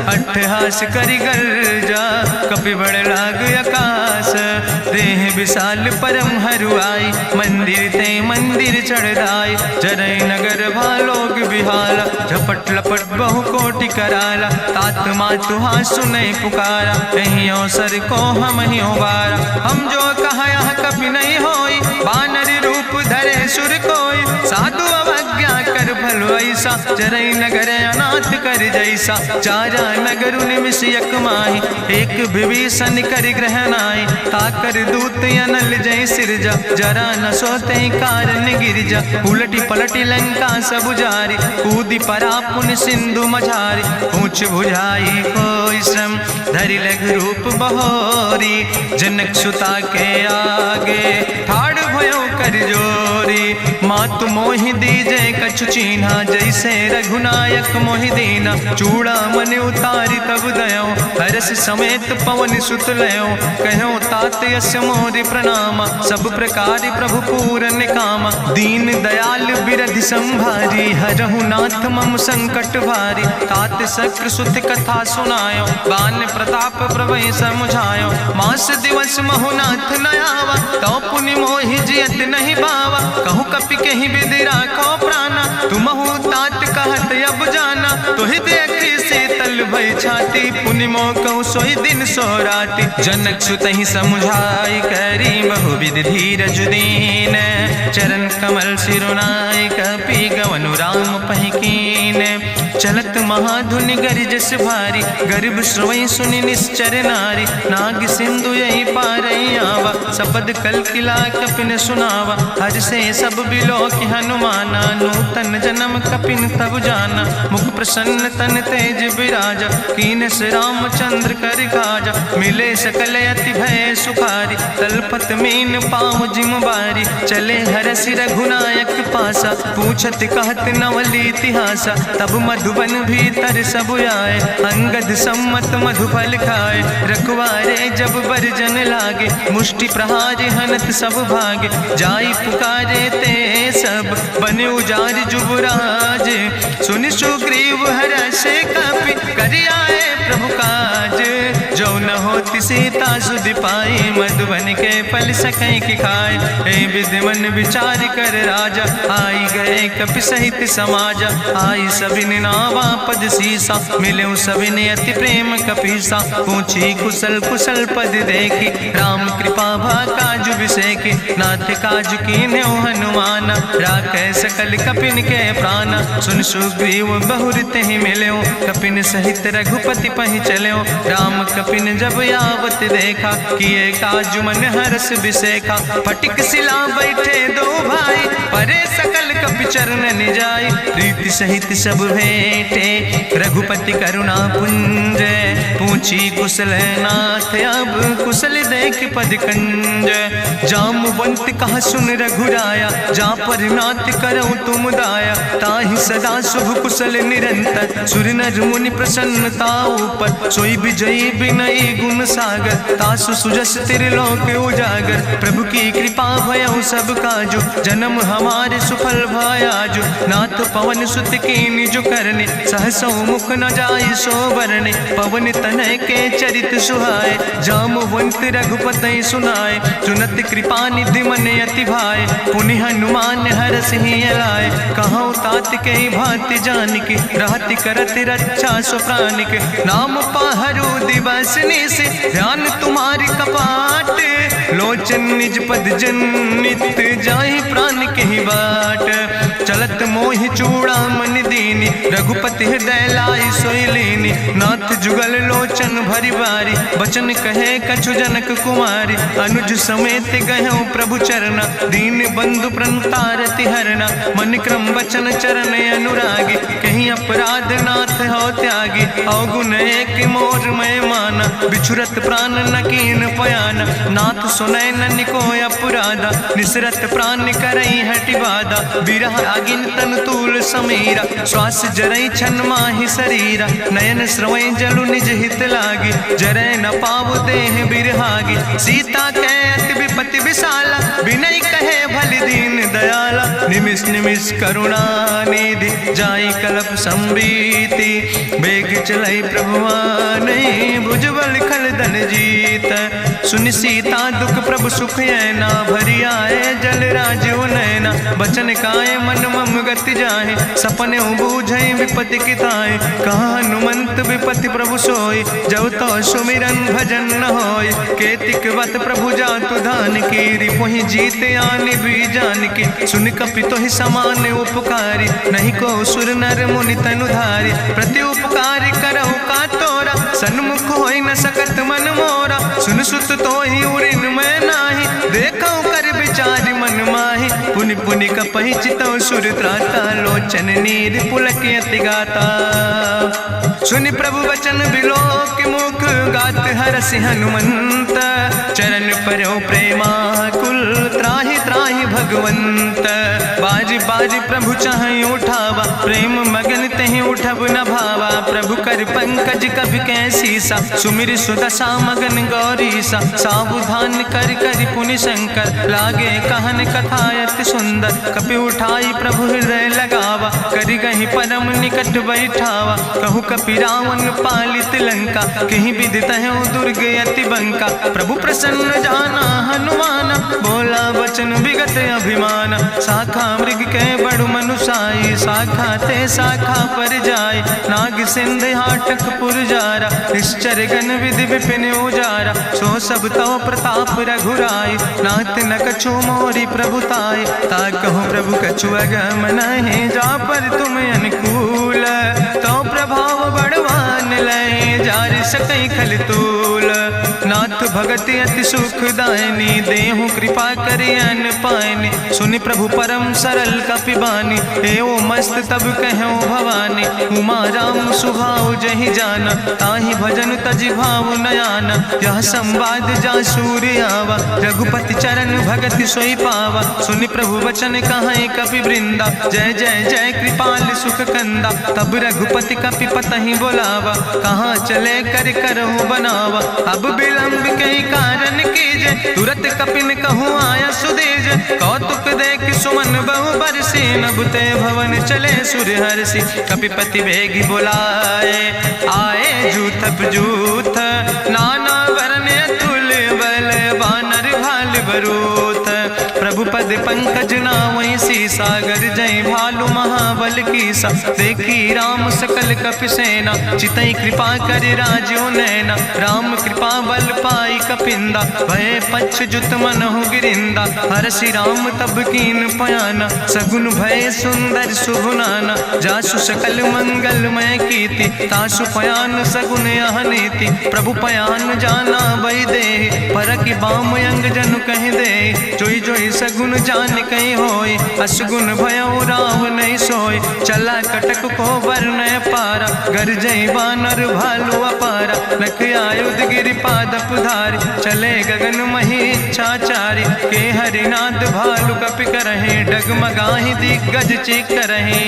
अट्ठहास करि गर्जा, कपि बड़ लाग आकाश। देह विशाल परम हरुआई, मंदिर ते मंदिर चढ़ाई। जरै नगर भालोग बिहाला, झपट लपट बहु कोटि कराला। तात मातु हाँ सुनै पुकारा, एहि अवसर को हम ही बारा। हम जो कहा यहाँ कपि नहीं होई, बानर रूप धरे सुर कोई। साधु अवज्ञा कर भल ऐसा, जरै नगर अनाथ कर जैसा। चारा नगर निमिष यक माही, एक विभीषण कर ग्रह नाई। ताकर दूत अनल जय सिरजा, जरा न सोते कारण गिरजा। उलटी पलटी लंका सब जारी, कूदी परा पुन सिंधु मझारी। पूछ बुझाई कोई श्रम, धरि लघु रूप बहोरी। जनक सुता के आगे, ठाड़ भयो कर जोरी। मातु मोहि दीजे कछु चीन्हा, जैसे रघुनायक मोहि दीना। चूड़ा मन उतारी तब दयो, हरस समेत पवन सुत लयो। कहो तात यस मोरि प्रणामा, सब प्रकार प्रभु पूरन कामा। दीन दयाल बिरधि संभारी, हरहु नाथ मम संकट भारी। तात शक्र सुत कथा सुनायो, बान प्रताप प्रभय समुझायो। मास दिवस महु नाथ न आवा, तो पुनि मोहि जियत नहीं बावा। कहु कपि कहि विधि राखो प्राणा, तुमहु तात कहत अब जाना। तोहि देखि शीतल भई छाती, पुनि मोह कहु सोई दिन सो राति। जनक सुतहि समुझाई, करी बहु विधि धीरज दीन। चरण कमल सिरुनाई, कपि गवनु राम पहि कीन। चलत महाधुनि गरिजस भारी, गर्भ श्रवै सुनि निश्चर नारी। नाग सिंधु यही पारई आवा, सबद कल किला कपिन सुनावा। हर से सब बिलोक हनुमाना, नूतन जन्म कपिन तब जाना। मुख प्रसन्न तन तेज विराजा, कीनस रामचंद्र कर काजा। मिले सकल अति भय सुखारी, तलपत मीन पाँव जिम बारी। चले हरस रघुनायक पासा, पूछत कहत नवल इतिहासा। तब मधुबन भीतर सब आए, अंगद सम्मत मधुफल खाए। रखवारे जब बरजन लागे, मुष्टि प्रहार हनत सब भागे। जाई पुकारे ते सब, बने उजार जुबराज। सुनि सुग्रीव हरषे कपि, करि आए प्रभु काज। सीता सुधि पाई, मधुबन के फल सकै की खाए। हे विधि मन विचार कर राजा, आई गए कपि सहित समाजा। आई सबिन नावा पद सीसा, मिले सबिन अति प्रेम कपीसा। पूछी कुशल कुशल पद देखी, राम कृपा भा काजु बिसेकी। नाथ काजु कीन्हे हनुमाना, राखे सकल कपिन के प्राणा। सुन सुग्रीव बहुर तेहि मिल्यो, कपिन सहित रघुपति पहि चल्यो। राम कपिन जब यावत देखा, किए काजु मन हरस बिसेखा। फटिक सिला बैठे दो भाई, परे सकल कपि चरण निजाई। प्रीति सहित सब भेंटे, रघुपति करुणा पुंज। पूछी कुशल नाथ, अब कुशल देख पद कंज। जामवंत कहा सुन रघुराया, जा पर नाथ करऊं तुम दाया। ताहि सदा शुभ कुशल निरंतर, सुर नर मुनि प्रसन्नता ऊपर। सोई विजयी विनयी गुण सागर, तासु सुजस त्रिलोक उजागर। प्रभु की कृपा भयउ सब काजु, जन्म हमारे सुफल भयाजु। नाथ पवन सुत की निज करने, सहसो मुख न जाय सो बरने। पवन तनय के चरित सुहाए, जामवंत रघुपति सुनाए। चुनत कृपा निधि मन अति भाए, पुनि हनुमान हरस ही लाए। कहूँ तात के भांति जानकी, रहति करत रक्षा सो प्राणिक। नाम पाहरु दिवस निस, ध्यान तुम्हारी कपाट। लोचन निज पद जनित, जाहि प्राण के ही बाट। चलत मोहि चूड़ामणि दीनी, रघुपति हृदय लाई सोई लीनी। नाथ जुगल लोचन भरि बारी, बचन कहे कछु जनक कुमारी। अनुज समेत गयो प्रभु चरना, दीन बंधु प्रणतारति हरना। मन क्रम बचन चरण अनुरागी, कहीं अपराध नाथ हो त्यागी। अवगुण एक मोर मैं माना, बिछुरत प्राण न कीन पयाना। नाथ सुनय नन को अपराधा, निसरत प्राण करई हटि बाधा। बिरह अगिन तन तूल समीरा, श्वास जरई छन माहि शरीरा। नयन श्रवै जलु निज हित लागी, जरै न पाव देह बिरहागी। सीता के अति विपति विशाला, विनय कहे भलि दीन दयाला। निमिष निमिष करुणा निधि, जाई कलप संबीति। बेग चलै प्रभुआनै, भुजबल खल धन जीत। सुनि सीता दुख प्रभु सुख ऐना, भरि आए जल राजु नैना। बचन काए मन मम गति जाहे, सपने बूझै विपति किताए। कहा हनुमंत विपति प्रभु सोई, जब तो सुमिरन भजन न होय। केतिक वत प्रभु जातु धान की, रिपुहि जीत आनि भी जान की। सुन कपि तोहि समान उपकारी, नहीं को सुर नर मुनि तनुधारी। प्रति उपकार करहु का तोरा, सन्मुख होई न सकत मन मोरा। सुन सुत तोहि उरिन मैं नाही, देखौ कर विचारि मन माहि। पुनि पुनि कपहि चितौ सुर त्राता, लोचन नीर पुलक अति गाता। सुनि प्रभु वचन बिलोक मुख, गात हरसि हनुमंत। चरण परौ प्रेमाकुल, त्राहि त्राहि भगवंत। बाज बाज प्रभु चाहि उठावा, प्रेम मगन तेहि उठब न भावा। प्रभु कर पंकज कभि कैसीसा, सुमिर सुदशा मगन गौरीसा। सावधान कर कर पुनि शंकर, लागे कहन कथा अति सुंदर। कपि उठाई प्रभु हृदय लगावा, करि गहि परम निकट बैठावा। कहु कपि रावण पालित लंका, कहीं विधि तहु दुर्ग अति बंका। प्रभु प्रसन्न जाना हनुमाना, बोला वचन विगत अभिमाना। शाखा मृग के बड़ु मनुसाई, शाखा ते शाखा पर जाय। नाग सिंध हाटक पुरजारा, निश्चर गण विधि विपिन उजारा। सो सब तव प्रताप रघुराई, नाथ न कछु मोरी प्रभुताई। ता कहूँ प्रभु कछु अगम नहीं, जा पर तुम अनुकूल। तो प्रभाव बड़वान लय, जार सकई खल तूल। नाथ भगति अति सुखदायनी, देहु कृपा करि अन पायनी। सुनि प्रभु परम सरल कपिबानी, एओ मस्त तब कहूँ भवानी। उमा राम सुभाव जहि जाना, ताहि भजन तजि भाव नयाना। यह संवाद जा सूर्य आवा, रघुपति चरण भगति सोई पावा। सुनि प्रभु वचन कहाई कपि वृंदा, जय जय जय कृपाल सुख कंदा। तब रघुपति कपि पतहि बोलावा, कहाँ चले कर करहु बनावा। अब विलंब कई कारण कीजे, तुरत कपिन कहूँ आया सुदेज। कौतुक देख सुमन बहु बरसी, नभ ते भवन चले सुर हरसी। कपिपति वेगी बुलाए, आए जूथप जूथ, नाना वरन पद पंकज नावै सीसा, गर्जय भालु महाबल कीसा। देखी राम सकल कपि सेना, चितई कृपा कर राजो नैना। राम कृपा बल पाई कपिंदा, भय पक्ष जुत मनहु गिरिंदा। हरषि राम तब कीन पयाना, सगुन भय सुंदर शुभ नाना। जासु सकल मंगलमय कीर्ति, तासु पयान सगुन अहनीति। प्रभु पयान जाना बई दे, परकि बाम अंग जनु कहि दे। जोई जोई सगुन जान कहीं होय, असगुन भयो राव नहीं सोय। चला कटक को वर्णय पारा, गर्जय बानर भालु अपारा। लख आयुध गिरि पादप धारि, चले गगन मही इच्छाचारि। के हरिनाद भालु कपि करहि, डगमगाहि दिग्गज चिकरहि।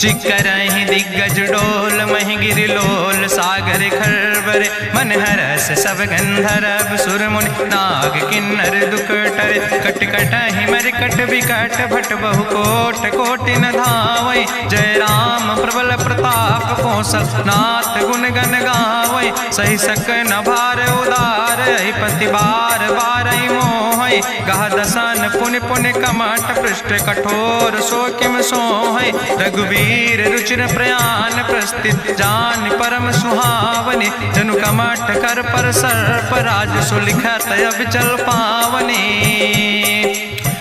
चिकरहि दिग्गज डोल, महि गिरि लोल। सागर खरबर मन हरस, सब गंधर्व सुर मुनि। नाग किन्नर दुख टरे, कट कटहि मरकट विकट। भट बहु कोट कोटि न धावै, जय राम प्रबल प्रताप कौशल। नाथ गुण गण गावै, सही सक न भार उदार। पति बार बार मोहै, गह दसन पुनि पुनि कमठ। पृष्ठ कठोर सो किम सोहै, रघुवीर रुचिर प्रयाण। प्रस्थित जान परम सुहावनी, जनु कमठ कर पर सर्प। राज सुलिखत अविचल पावनी,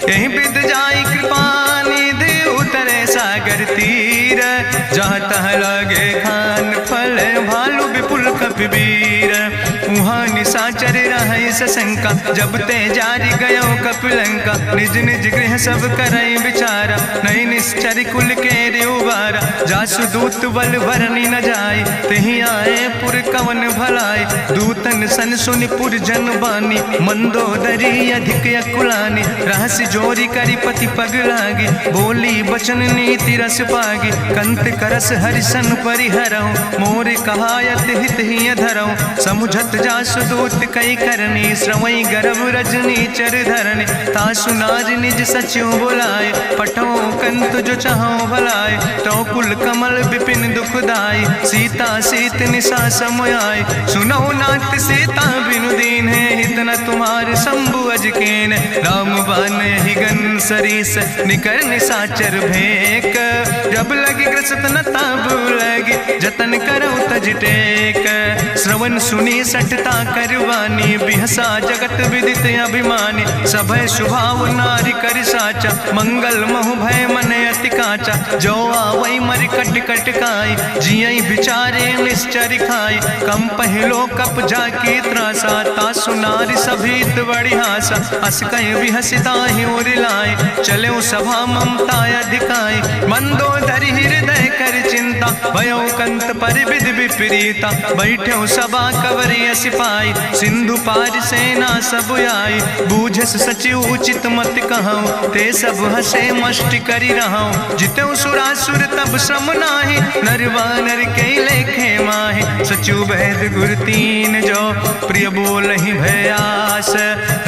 यही विद जाई कृपा निधि। उतरे सागर तीर, जहाँ तह लगे खान फल। भालु विपुल कपिवीर, उहाँ निशाचर रहै सशंका। जब ते जारी गयो कपिलंका, निज निज गृह सब करई विचारा। नहीं निश्चर कुल के रेउबारा, जासु दूत बल भरनी न जाय। तेहि आए पुर कवन भलाई, दूतन सन सुनि पुर जन बानी। मंदोदरी अधिक अकुलानी, रहस्य जोरी करी पति पग लागी। बोली बचन नीति रस पागी, कंत करस हरिसन परिहरहु। मोर कहायत हित ही धरहु, समुझत जासु दूत कई करनी। श्रवई गर्भ रजनी चर धरनी, तासु नाज निज सचिव बुलाए। पठो कंत जो चाहो भलाए, तो कुल कमल विपिन दुखदाई। सीता सीत निशा समयाय, सुनो नाथ सीता बिनु दीन है। हित न तुम्हारे शंभु अजकेन, राम बान ही गन सरीस। निकर निशाचर भेक, जब लगी ग्रसत न ताब लगी। जतन करो तज टेक, श्रवण सुनी सटता करवानी। बिहसा जगत विदित अभिमानी, सभय स्वभाव नारी कर साचा। मंगल महु भय मन अति काचा, जो आवै मर कट कट खाई। जियई बिचारे निश्चर खाई, कम पहलो कप जाकी त्रासा। तासु नारी सभीत बड़ी हासा, अस कहीं विहसिता ही उर लाए। चले सभा ममता अधिकाई, मंदोदरी हृदय कर चिंता। भयो कंत पर विध विपरीता, बैठे सभा कवरिय सिपाही। सिंधु पार सेना सब आई, बूझस सचिव उचित मत कहूँ। ते सब हसे मष्ट करी रहूँ, जितेऊ सुरासुर तब श्रम नाही। नरवानर के लेखे माहि, सचिव भेद गुर तीन जो। प्रिय बोल ही भयास,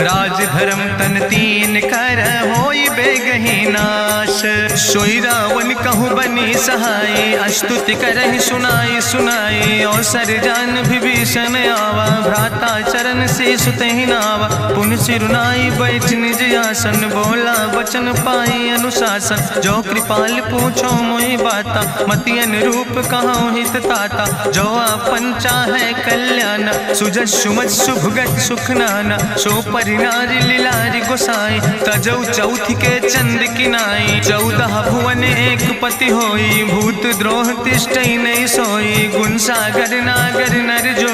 राज धर्म तन तीन कर। होई बेगही नाश, सोई रावण कहूँ बनी सहाय। अस्तुति करहि सुनाई सुनाई, अवसर जान विभीषण आवा। भ्राता चरण से सुतहि नावा, पुन सिरुनाई बैठ निज आसन। बोला वचन पाई अनुशासन, जो कृपाल पूछो मोहि बाता। मति अनुरूप कहूँ हित ताता, जो आपन चाहे कल्याण। सुजस सुमत सुभगत सुख नाना, सो परिनारी लीलारी गोसाई। तजौ चौथ के चंद किनाई, 14 भुवन एक पति होई। भूत द्रोह तिष्ठई नहीं सोई, गुण सागर नागर नर जो।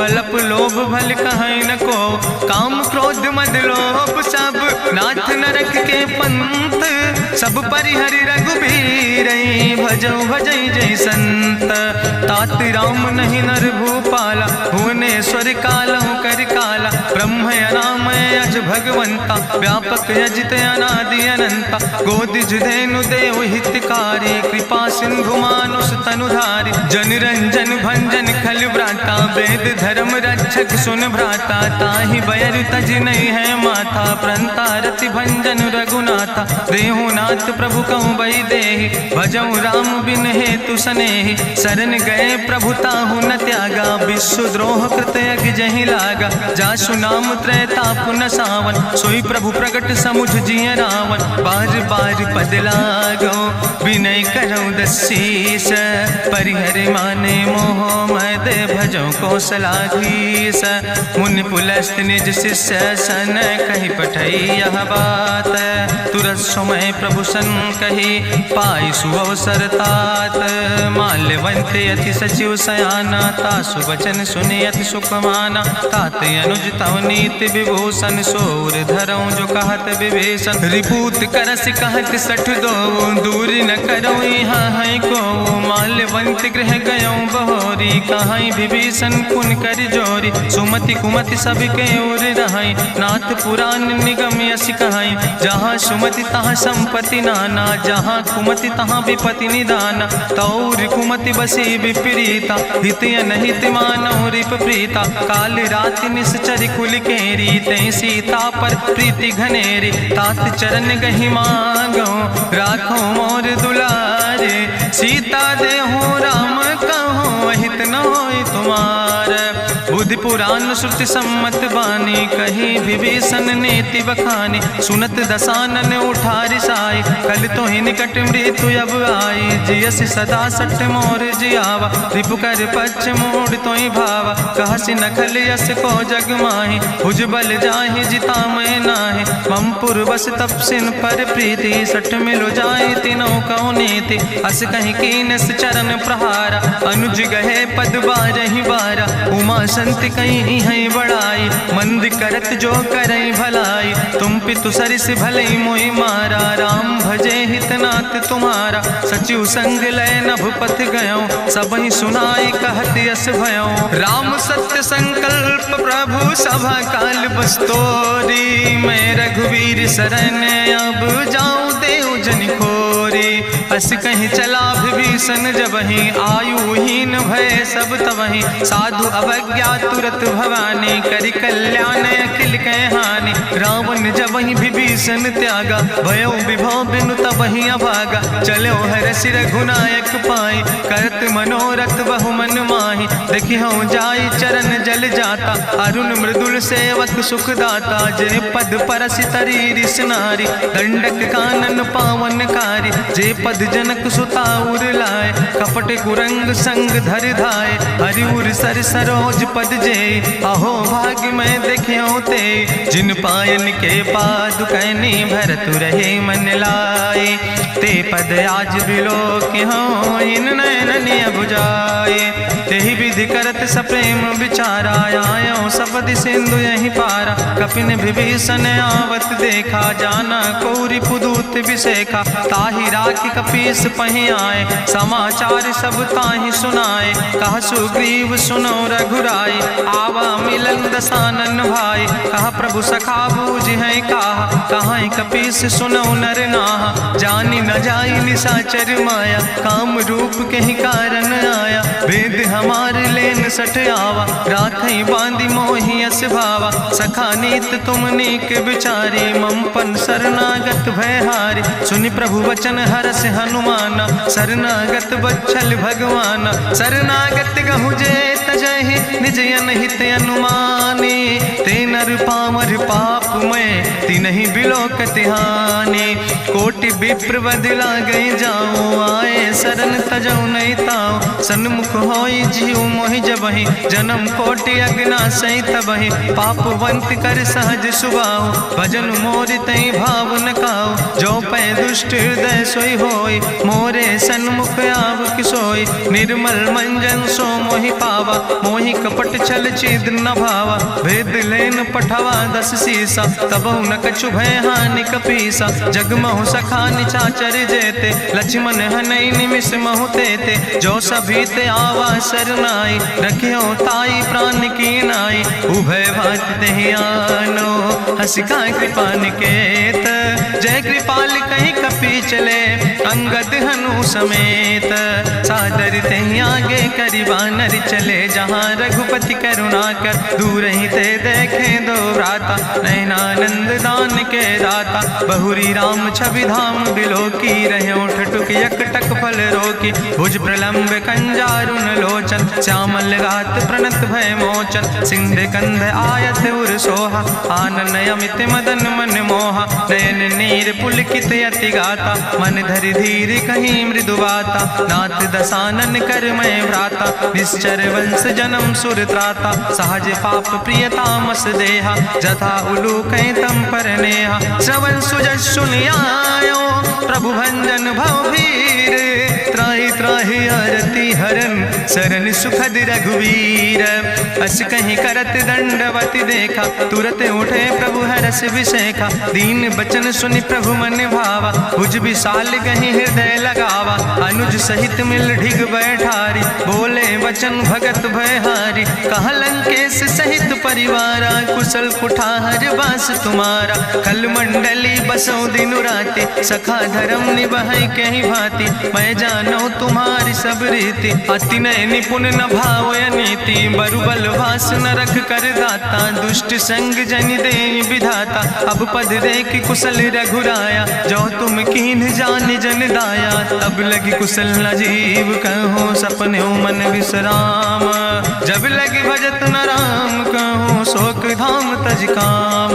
अलप लोभ भल कहीं न को, काम क्रोध मद लोभ सब। नाथ नरक के पंथ, सब परिहरि रघुबीर। भजौ भजई जय संत, तात राम नहीं नर भूपाला। भुवनेश्वर कालहु कर काला, ब्रह्म अनामय अज भगवंता। व्यापक अजित अनादि अनंता, गोदिज धेनु देव हितकारी। कृपा सिंधु मानुष तनुधारी, जन रंजन भंजन खल व्राता। वेद धर्म रक्षक सुन भ्राता, ताहि बयर तज नहीं है माथा। प्रंता रति भंजन रघुनाथा, देहु नाथ प्रभु कहूँ बई देहि। भजऊ राम बिन हेतु सनेहि, शरण गए प्रभु ताहु न त्यागा। विश्व द्रोह कृत यज्ञ जहि लागा, जासु नाम त्रैताप न सावन, सोई प्रभु प्रगट समुझ जिय रावण। बार बार पद लागो विनय करऊँ दसीस, परिहर माने मोह मद भजो कौशलाधीश। मुनि पुलस्त निज शिष्य सन, कही पठई यह बात। तुरत समय प्रभु सन कही, पाई सुअवसर तात। माल्यवंत अति सचिव सयाना, तासु वचन सुनि अति सुख माना। तात अनुज तव नीति विभूषण, सोर धरऊँ जो कहत विभीषण। रिपूत करस कहत सठ दो, दूर न करऊँ यहाँ है को। माल्यवंत गृह गयऊँ बहोरी, कहाई विभीषण पुन कर जोरी। सुमति कुमति सबके ओर रहाई, नाथ पुराण निगम यस कहाई। जहाँ सुमति तहाँ संपत्ति नाना, जहाँ कुमति तहाँ विपति निदाना। तौर कुमति बसी विपरीता, हित अनहित मानव रिप प्रीता। काल राति निश्चर कुल केरी, तै सीता पर प्रीति घनेरी। तात चरण गहि मांगो, राखो मोर दुलारे। सीता देहु राम कहो, अहित न होय तुम्हार। बुद्धि पुराण श्रुति सम्मत बानी, कही विभीषण नीति बखानी। सुनत दसानन उठारि साई, कल तो ही निकट मृत्यु अब आई। जियस सदा सठ मोर जियावा, रिपु कर पक्ष मोड़ तो ही भावा। कहसि नखल यस को जग माही, भुज बल जाहि जिता मैं नाही। ममपुर बस तपसिन पर प्रीति, सठ मिलो जाए तीनों कौ नीति। अस कहीं कीनस चरण प्रहारा, अनुज गहे पद बारहि बारा। उमा संत कहीं है बड़ाई, मंद करत जो करई भलाई। तुम पितु सरिस भलई मोहि मारा, राम भजे हितनाथ तुम्हारा। सचिव संग लय नभ पथ गयो, सबहि सुनाई कहत यस भयो। राम सत्य संकल्प प्रभु सभा काल बस्तोरी। मैं रघुवीर शरण अब जाऊं देव जन खोरी। अस कहीं चला विभीषण जबहि, आयुहीन भय सब तबहि। साधु अवज्ञा तुरत भवानी, करि कल्याण अखिल कह हानि। रावण जबहि विभीषण त्यागा, भयो विभव बिनु तबहि अभागा। चलो हरषि रघुनायक पाई, करत मनोरथ बहु मन माही। देखियो जाई चरण जल जाता, अरुण मृदुल सेवक सुख दाता। जे पद परसि तरी रिस नारी, दंडक कानन पावन कारी। जे पद जनक सुता उर लाए, कपट कुरंग संग धर धाय। हरिउर सर सरोज पद जे, अहो भाग्य मैं देख्यो ते। जिन पायन के पादु कहनी, भरत रहे मन लाए। ते पद आज बिलोक हो, इन नयन बुझाए। तेहि विधि करत सप्रेम विचारा, आयो सपदि सिंधु यही पारा। कपिन विभीषण आवत देखा, जाना कौरि पुदूत विशेखा। ताहि राखि कपीस पहि आए, समाचार सब ताहि सुनाए। कहा सुग्रीव सुनो रघुराई, आवा मिलन दसानन भाई। कहा प्रभु सखा बूझ है कहा, कहाँ कपीस सुनो नर नाहा। जानी न जाई निशाचर माया, काम रूप के ही कारण आया। वेद हमार लेन सठ आवा, राखई बांधी मोहि यस भावा। सखा नीत तुम नीक विचारी, ममपन शरणागत भयहारी। सुनि प्रभु वचन हरस हनुमाना, शरणागत बच्छल भगवाना। शरणागत गहु जे तजहि, निज अनहित अनुमानी। ते नर पामर पाप में, तिनहि बिलोकत हानि। कोटि विप्र बदला गई जाऊँ, आए शरण तजऊ नहीं ताऊ। सन्मुख होई जीव मोहि जबहि, जन्म कोटि अग्ना सही तबहि। पापवंत कर सहज सुभाऊ, भजन मोर तई भाव न काऊ। जो पै दुष्ट हृदय सोई होई, मोरे सन्मुख आव किसोई। निर्मल मंजन सो मोहि पावा, मोहि कपट छल छिद्र न भावा। भेद लेन पठवा दस सीसा, तबहु न कछु भय हानि कपीसा। जगमहु सखा निचाचर जेते, लक्ष्मण हनई निमिष महु तेते। जो सभी ते आवा सरनाई, रखियो ताई प्राण की नाई। उभय भात तेहि आनो, हसिका कृपा निकेत। जय कृपाल कहीं कपी चले, अंग अंगद हनु समेत। सादर तहि आगे करि बानर चले, जहाँ रघुपति करुणा कर दूर ही ते देखे दो भ्राता। नयनानंद दान के दाता, बहुरी राम छवि धाम बिलोकी। रहे ठटुक यकटक फल रोकी, भुज प्रलंब कंजारुन लोचन। श्यामल गात प्रणत भय मोचन, सिंध कंध आयत उर सोहा। आनन अमित मदन मन मोहा, नयन नीर पुलकित अति गाता। मन धरि धीर कहीं मृदु बाता, नाथ दसानन कर मैं भ्राता। निश्चर वंश जन्म सुर त्राता, सहज पाप प्रियतामस देहा। जथा उलूक तम पर नेहा, श्रवण सुजस सुनियायो। प्रभु भंजन भव भीर, त्राहि त्राहि आरती हरन। शरण सुखद रघुवीर, अस कहीं करत दंडवत देखा। तुरत उठे प्रभु हरस विशेखा, दीन बचन सुनि प्रभु मन भावा। भुज विशाल कहीं हृदय लगावा, अनुज सहित मिल ढिग बैठारी। बोले वचन भगत भयहारी, कहा लंकेश सहित परिवारा। कुशल कुठार बास तुम्हारा, कल मंडली बसो दिनु राति। सखा धर्म निभाई कहीं भांति, मैं जानो तुम्हारी सब रीति। अति नय निपुण न भाव नीति, बरुबल भास न रख कर दाता। दुष्ट संग जन दे विधाता, अब पद देख कुशल रघुराया। जो तुम कीन जान जन दाया, तब लगी कुशल न जीव कहो। सपने मन विश्राम, जब लगी भजत न राम कहो। शोक धाम तज काम,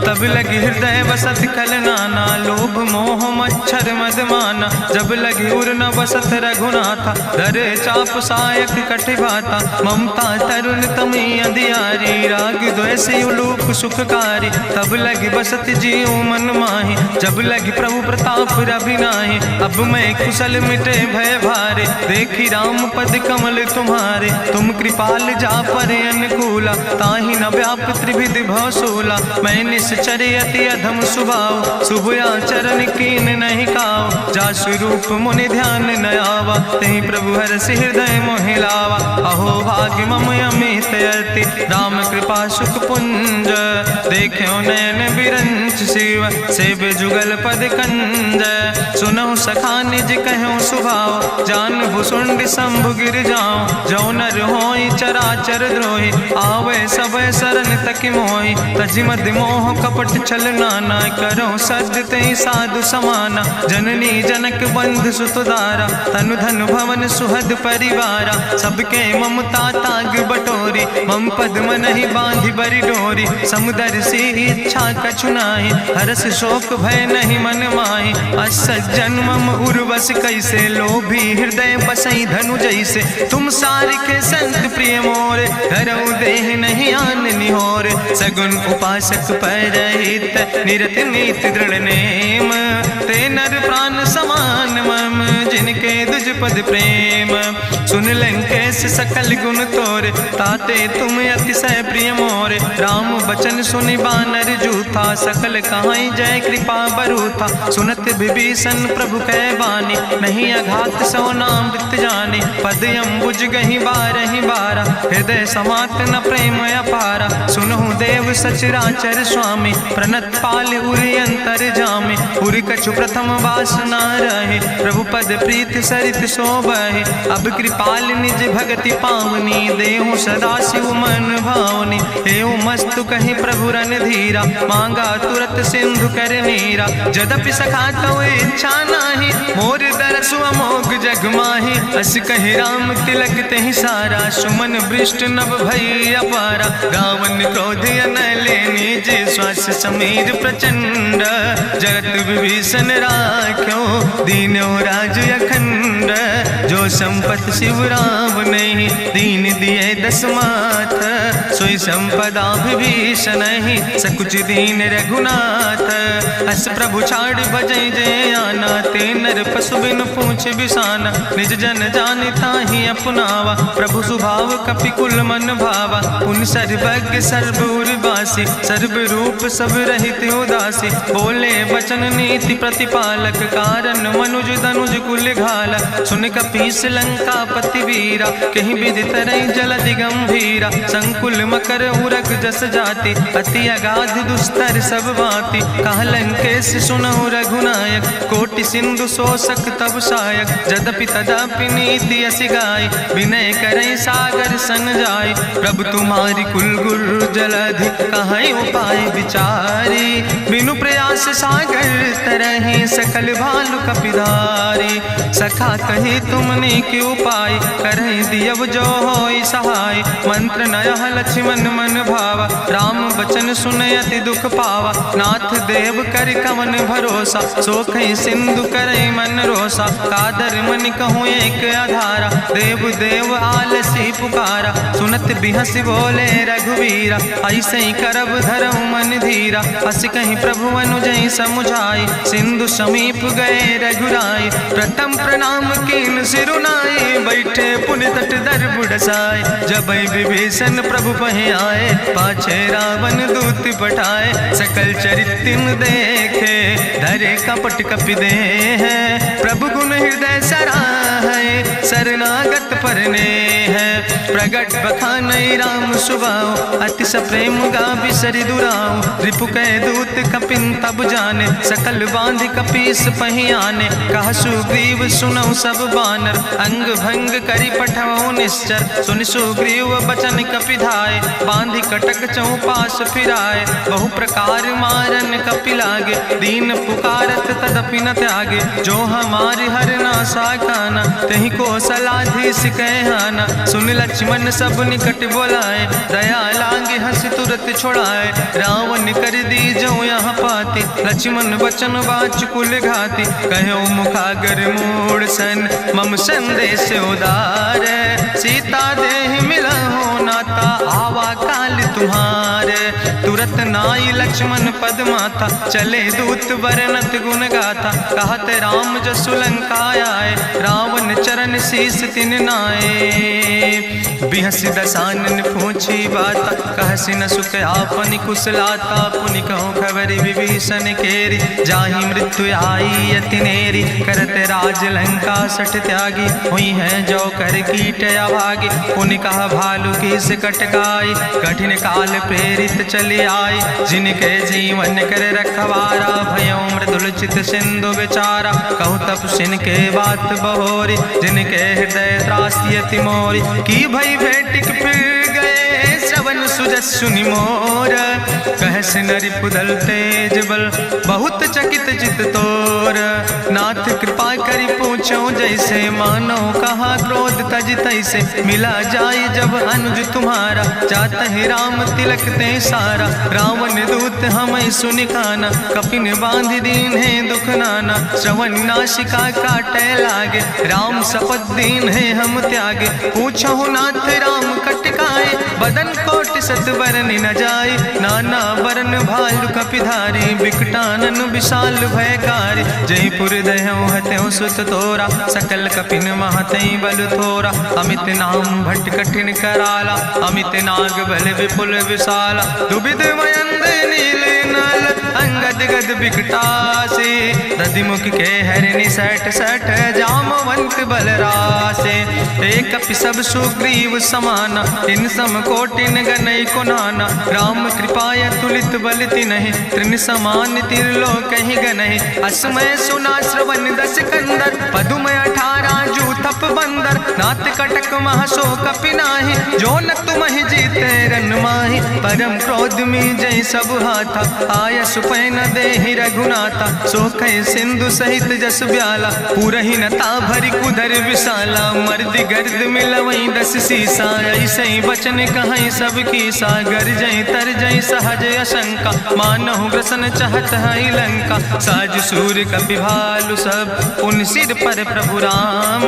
तब लगी हृदय बसत खल नाना। लोभ मोह मच्छर मद माना, जब लगी उर न बसत रघुनाथा। धर चाप सायक कटिभाता, ममता तरुण तमी अंधियारी। राग द्वेष उलूक सुखकारी, तब लगी बसत जीव मन माही। जब लगी प्रभु प्रताप रवि नाही, अब मैं कुशल मिटे भय भारे। देखी राम पद कमल तुम्हारे, तुम कृपाल जा पर अनुकूला। ताहि न व्याप त्रिविध भवसूला, मैं निश्चर अति अधम स्वभाव। शुभ आचरण कीन नहीं काव, जा स्वरूप मुनि ध्यान न आवा। तेहि प्रभु हरषि हृदय मोहि लावा। अहो भाग्य मम अमित अति, राम कृपा सुख पुंज। देखो नयन बिरंच शिव, सेव जुगल पद कंज। सुनहु सखा निज कहूँ सुभाव, जान भुसुंड शंभु गिर जाऊं। जो नर होई चराचर द्रोही, आवे सब शरण तक मोहि। तजि मद मोह कपट छल नाना, करो सद तेहि साधु समाना। जननी जनक बंधु सुत दारा, तनु धन भवन सुहद परिवारा। सबके ममता ताग बटोरी, मम पद मन ही बांधि बरी डोरी। समुदर सी इच्छा कछु नाही, हरस शोक भय नहीं मन माही। असज्जन मम उर्वश कैसे, लोभी हृदय बसई धनु जैसे। तुम सारिके संत प्रिय मोरे, धरऊ देह नहीं आन निहोर। सगुन उपासक परहित, निरत नीति दृढ़ नेम। ते नर प्राण समान मम, जिनके दुज पद प्रेम। सुन लंकेश सकल गुण तोरे, ताते तुम अतिशय प्रिय मोरे। राम बचन सुनि बानर जूथा, सकल कहाई जय कृपा बरूथा। सुनत विभीषण प्रभु कै बानी, नहीं अघात सो नाम वृत जानी। पद अम्बुज गहि बारहि बारा, हृदय समात न प्रेम अपारा। सुनहु देव सचराचर स्वामी, प्रणत पाल उरि अंतर जामी। उरि कछु प्रथम वासना रहे, प्रभु पद प्रीत सरित शोभहि। अब कृपाल निज भगति पावनी, देहु सदा शिव मन भावनी। एवं मस्तु कहि प्रभु रन धीरा, मांगा तुरत सिंधु कर नीरा। जदपि सखा तो इच्छा नाही, मोर दरसु अमोघ जग माही। अस कहि राम तिलक तेहि सारा, सुमन वृष्ट नभ भई अपारा। गावन क्रोध अनले निज, श्वास समीर प्रचंड। जगत विभीषण राख्यो, दीनो राज अखंड। जो संपत शिव राम नहीं, दीन दिए दस माथ। सोई संपदा विभीषण नहीं, सकुच दीन रघुनाथ। अस प्रभु छाड़ भजई जय आना, ते नर पशु बिन पूछ बिसाना। निज जन जानिता ही अपनावा, प्रभु स्वभाव कपिकुल मन भावा। उन सर्वज्ञ सर्वउर्वासी, सर्व रूप सब रहित उदासी। बोले वचन नीति प्रतिपालक, कारण मनुज दनुज कुल घाला। सुन कपीस लंका पति वीरा, कहीं विधि तरई जलधि गंभीरा। संकुल मकर उरग जस जाति, अति अगाध दुस्तर सब भांति। कहा लंकेश सुनहु रघुनायक, कोटि सिंधु सो तोषक तब सायक, जदपि तदपि नीति असि गाय, विनय करई सागर सन जाय। प्रभु तुम्हारी कुल गुरु जलधि, कहीं उपाय विचारी, बिनु प्रयास सागर तरहि, सकल भालु कपिधारी। सखा कही तुमने के उपाय, करहि दियव जो होई सहाय। मंत्र नयह लक्ष्मण मन भावा, राम बचन सुनय अति दुख पावा। नाथ देव कर कवन भरोसा, सोखई सिंधु करई मन रोसा। कादर मन कहूँ एक आधारा, देव देव आलसी पुकारा। सुनत बिहस बोले रघुवीरा, ऐसे ही करब धरऊ मन धीरा। हस कहीं प्रभु अनुजय समुझाई, सिंधु समीप गए रघुराई। प्रथम प्रणाम कीन सिरुनाई, बैठे पुनि तट दर बुढ़साए। जब विभीषण प्रभु पहे आए, पाछे रावण दूत पठाए। सकल चरित्र देखे, धरे कपट कपि दे है। प्रभु गुण हृदय सराहै, शरणागत परने है। प्रगट बखानई राम सुभाओ, अति सप्रेम गावि सरि दुराओ। रिपु कै दूत कपिन तब जाने, सकल बांधि कपीस पहि आने। कहा सुग्रीव सुनौ सब बानर, अंग भंग करि पठवौ निश्चर। सुनि सुग्रीव बचन कपि धाय, बांधि कटक चौपास फिराए। बहु प्रकार मारन कपि लागे, दीन पुकारत तदपि न त्यागे। जो हमारि हर ना साकाना, तहि कौशलाधीश कहना। सुन लक्ष्मण सब निकट बोलाए, दया लागे हंस तुरत छोड़ाए। रावण कर दी जो यहाँ पाती, लक्ष्मण बचन बाच कुल घाती। कहो मुखागर मूढ़ सन, मम संदेश उदार। सीता देह मिला हो नाता, आवा काल तुम्हारे। तुरत नाई लक्ष्मण पद माथा, चले दूत बरनत गुण गाथा। कहत राम जसु लंका आए, रावण चरण शीस तिन नाए। बिहसी दसानन पूछी बाता, कहसी न सुख आपन कुशलाता। पुनि कहूँ खबरि विभीषण केरी, जाहि मृत्यु आई अति नेरी। करत राज लंका सठ त्यागी, हुई है जो कर कीट अभागी। पुनि कहा भालू कीस कटकाई, कठिन काल प्रेरित चली आई। जिनके जीवन कर रखवारा, भयो मृदुल चित सिंधु विचारा। कहूँ तप सिन के बात बहोरी, जिनके हृदय त्रासी अति मोरी। की भई भेटिक फिर गए, श्रवण सुजस सुनि मोर। कहस नरि पुदल तेज बल, बहुत चकित चित तोर। नाथ कृपा करि पूछो जैसे, मानो कहा क्रोध तज तैसे। मिला जाय जब अनुज तुम्हारा, जात है राम तिलक ते सारा। रावण दूत हमें सुनि काना, कपिन बांध दीन है दुख नाना। श्रवण नासिका काटे लागे, राम शपथ दीन है हम त्यागे। पूछो नाथ राम कटकाए, बदन कोटि सत बरन न जाए। नाना बरन भालु कपिधारी, बिकटानन विशाल भयकारी। जयपुर दह्यों हत्यों सुत तोरा, सकल कपिन महतई बल थोरा। अमित नाम भट्ट कठिन कराला, अमित नाग बल विपुल विशाला। दुबिध मयंद नील नल, अंगद गद बिकटासे। दधिमुख के हरिणि सठ सठ, जामवंत बलरासे। एक कपि सब सुग्रीव समाना, इन सम कोटिन गनई को नाना। राम कृपाय तुलित बल तिन्हि, त्रिन समान तिरलोक ही गनहि। असमय सुना श्रवण दस कंदर, पदुमय 18 जूथप बंदर। नाथ कटक महसो कपि नाहि, जो न तुमहि जीते रन माहि। परम क्रोध में जय सब हाथा, आय सुपै न देहि रघुनाथा। सो कह सिंधु सहित जस ब्याला, पूरहि नता भरि कुधर विशाला। मर्द गर्द मिलवई 10 सीसा, ऐसे बचन कहीं सब की सागर। जय तर जय सहज अशंका, मानहु ग्रसन चाहत है लंका। साज सूर कपि भालु सब, पुन सिर पर प्रभु राम।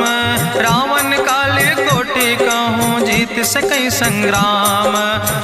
रावण काले कोटि कहूँ, जीत सकई संग्राम।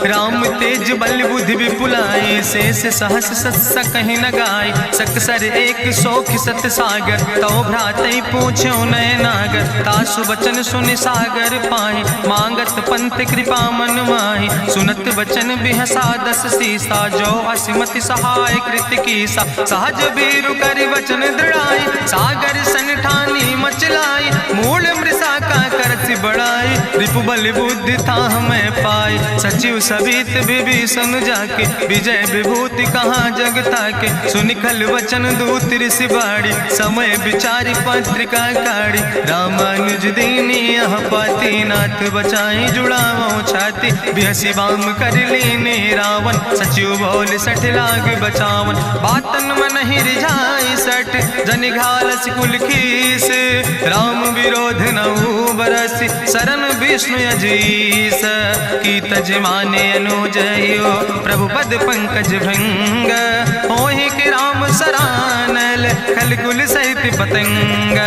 राम तेज बल बुद्धि विपुलाई, शेष सहस सत कहीं न गाय। सकसर 100 सत सागर, तो भ्रातई पूछो नय नागर। तासु बचन सुनि सागर पाहि, मांगत पंथ कृपा मन माहि। सुनत बचन बिहसा 10 सीसा, जो असिमति सहाय कृत कीसा। सहज बीरु करि वचन दृढ़ाई, सागर सन ठानी मचलाई। मूल मृषा का करसि बड़ाई, रिपु बल बुद्धि था हमें पाई, सचिव सबित विभीषण जाके, विजय विभूति कहाँ जग ताके। सुनि खल वचन दूत ऋषि बाड़ी, समय विचारी पत्रिका काढ़ी। रामानुज दीनी यह पाती, नाथ बचाई जुड़ावो छाती। बिहसी बाम कर लीने रावण, सचिव बोल सठ लाग बचावन। बातन मन ही रिझाई सठ, जनि घालस कुल खीस। राम विरोध नहु बरसी, शरण विष्णु अजीस। की तज माने अनुजयो, प्रभु पद पंकज भंग। होहि के राम सरानल, खल कुल सहित पतंग।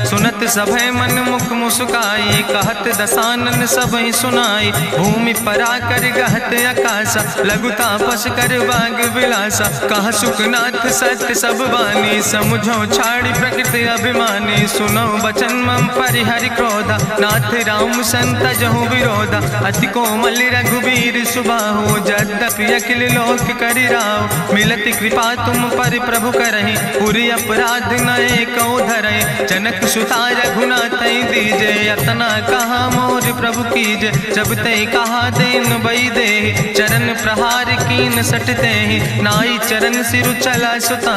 सुनत सभय मन मुख मुस्काई, कहत दसानन सबहि सुनाई। भूमि परा कर गहत आकाशा, लघु तापस कर बाग विलासा। कहा सुखनाथ सत्य सब बानी, समुझो छाड़ी प्रकृति अभिमानी। सुनो बचन मम परिहरि क्रोधा, नाथ राम संत जहु विरोधा। अति कोमल रघुबीर सुबाहु, यद्यपि अखिल लोक करि राव। मिलति कृपा तुम पर प्रभु करहि, पुरि अपराध नए कौ धरहि। जनक सुता रघुनाथ दीजे, यतना कहा मोर प्रभु कीजे। जब ते कहा देन बई दे, चरण प्रहार कीन सट दे। नाई चरण सिरु चला सुता,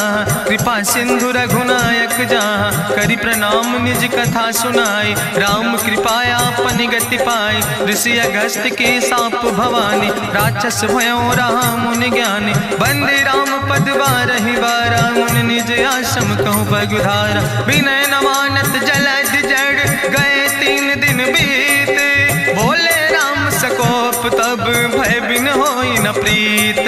कृपा सिंधु रघुनायक जहाँ। करि प्रणाम निज कथा सुनाई, राम कृपाया अपनी गति पाई। ऋषि अगस्त के साप भवानी, राक्षस भयो रहा मुनि ज्ञानी। बंदे राम पद बारहि बारा, मुनि निज आश्रम कहु बगुधारा। विनय न मानत जलद जड़, गए 3 दिन बीते। बोले राम सकोप तब, भय बिन होई न प्रीत।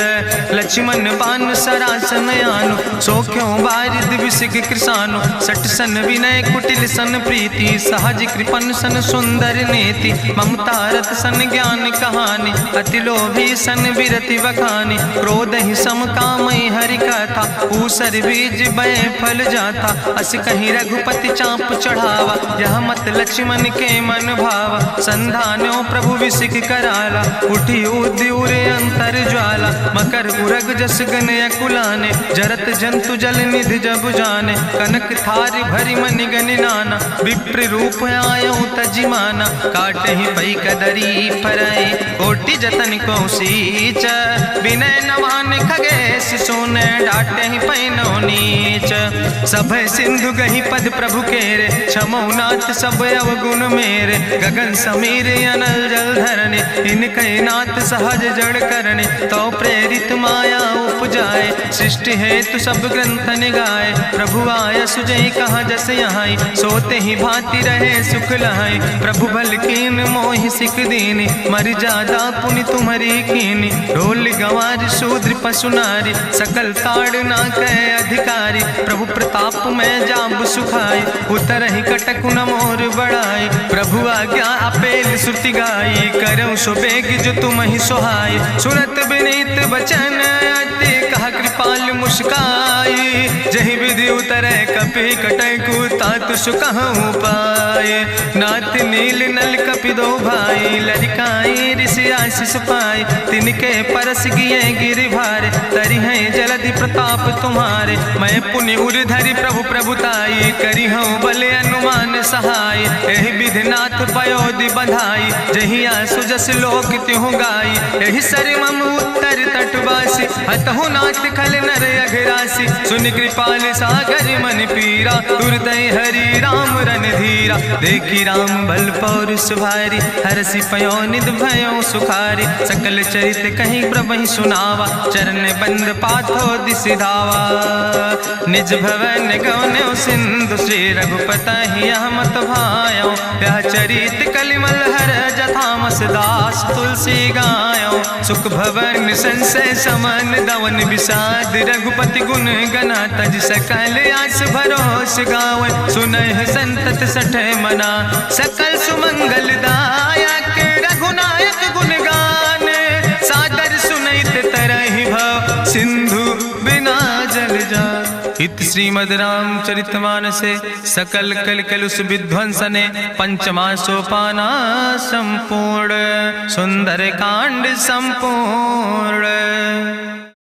लक्ष्मण बान सरासन यानु, सो क्यों बारिद विसिग कृसानु। सठ सन विनय कुटिल सन प्रीति, सहज कृपन सन सुंदर नीति। ममता रत सन ज्ञान कहानी, अति लोभी सन विरति बखानी। क्रोध ही सम कामई हरि कथा, ऊसर बीज बय फल जाता। अस कहीं रघुपति चाप चढ़ावा, यह मत लक्ष्मण के मन भावा। संधान्यो प्रभु विसिक कराला, उठी उद्यूर अंतर ज्वाला। मकर उरग जस गन अकुलाने, जरत जंतु जल निधि जब जाने। कनक थारी भरी मनि गनि नाना, विप्र रूप आयो तजिमाना। काटहि पई कदरी फरई, कोटि जतन को सींच। विनय नवान खगेश सोने, डाटहि पैनो नीच। सब सिंधु गहि पद प्रभु केरे, क्षमो नाथ सब अवगुण मेरे। गगन समीर अनल जल धरने, इनके नाथ सहज जड़ करने। तो प्रेरित माया उपजाए, सृष्टि हेतु सब ग्रंथ निगाए। प्रभु आय सुजई कहा जस यहाँ, सोते ही भांति रहे सुख लहाई। प्रभु भल कीन मोहि सिख दीनी, मर जादा पुनि तुम्हारी कीनी। ढोल गंवार शूद्र पशु नारी, सकल ताड़ ना कहे अधिकारी। प्रभु प्रताप में जाब सुखाई, उतर ही कटक न मोर बढ़ाई। प्रभु आज्ञा अपेल श्रुति गाई, करऊँ सो बेग जो तुम ही सोहाई। सुनत विनीत बचन अति, कहा कृपाल मुस्काई। जहि विधि उतरे कपि कटकु, तातु सुकहु पाए। नाथ नील नल कपि दो भाई, लरिकाई ऋषि आशीष पाए। तिनके परस गिए गिरि भारे, तरि हैं जलधि प्रताप तुम्हारे। मैं पुनि उर धरि प्रभु प्रभुताई, करि हूँ बल अनुमान सहाय। एहि विधि नाथ पयोधि बधाई, जहिया सुजस लोक त्यों गाई। एहि सर मम उत्तर तटवासी, हतहु नाथ खल नर अघरासी। सुनि कृपाल सागर मन पीरा, तुरतै हरि राम रणधीरा। देखी राम बल पौरुष भारी, हरसि पयो निध भयो सुखारी। सकल चरित कहीं प्रभु सुनावा, चरण बंद पाथो दिसि धावा। निज भवन गौन्यो सिंधु, श्री रघुपति यह मत भायो। यह चरित कलिमल हर जथामस, दास तुलसी गायो। सुख भवन संशय समन, दवन विषाद रघुपति गुण गना। तज सकल आस भरोस गावे, सुनहि संतत सठ मना। सकल सुमंगल दायक, रघुनायक गुण गाने। सादर सुनैत तरहि भव, सिंधु बिना जल जा। इत श्रीमद् रामचरितमानसे सकल कलकलुष विध्वंसने। पंचमा सोपाना संपूर्ण, सुंदर कांड संपूर्ण।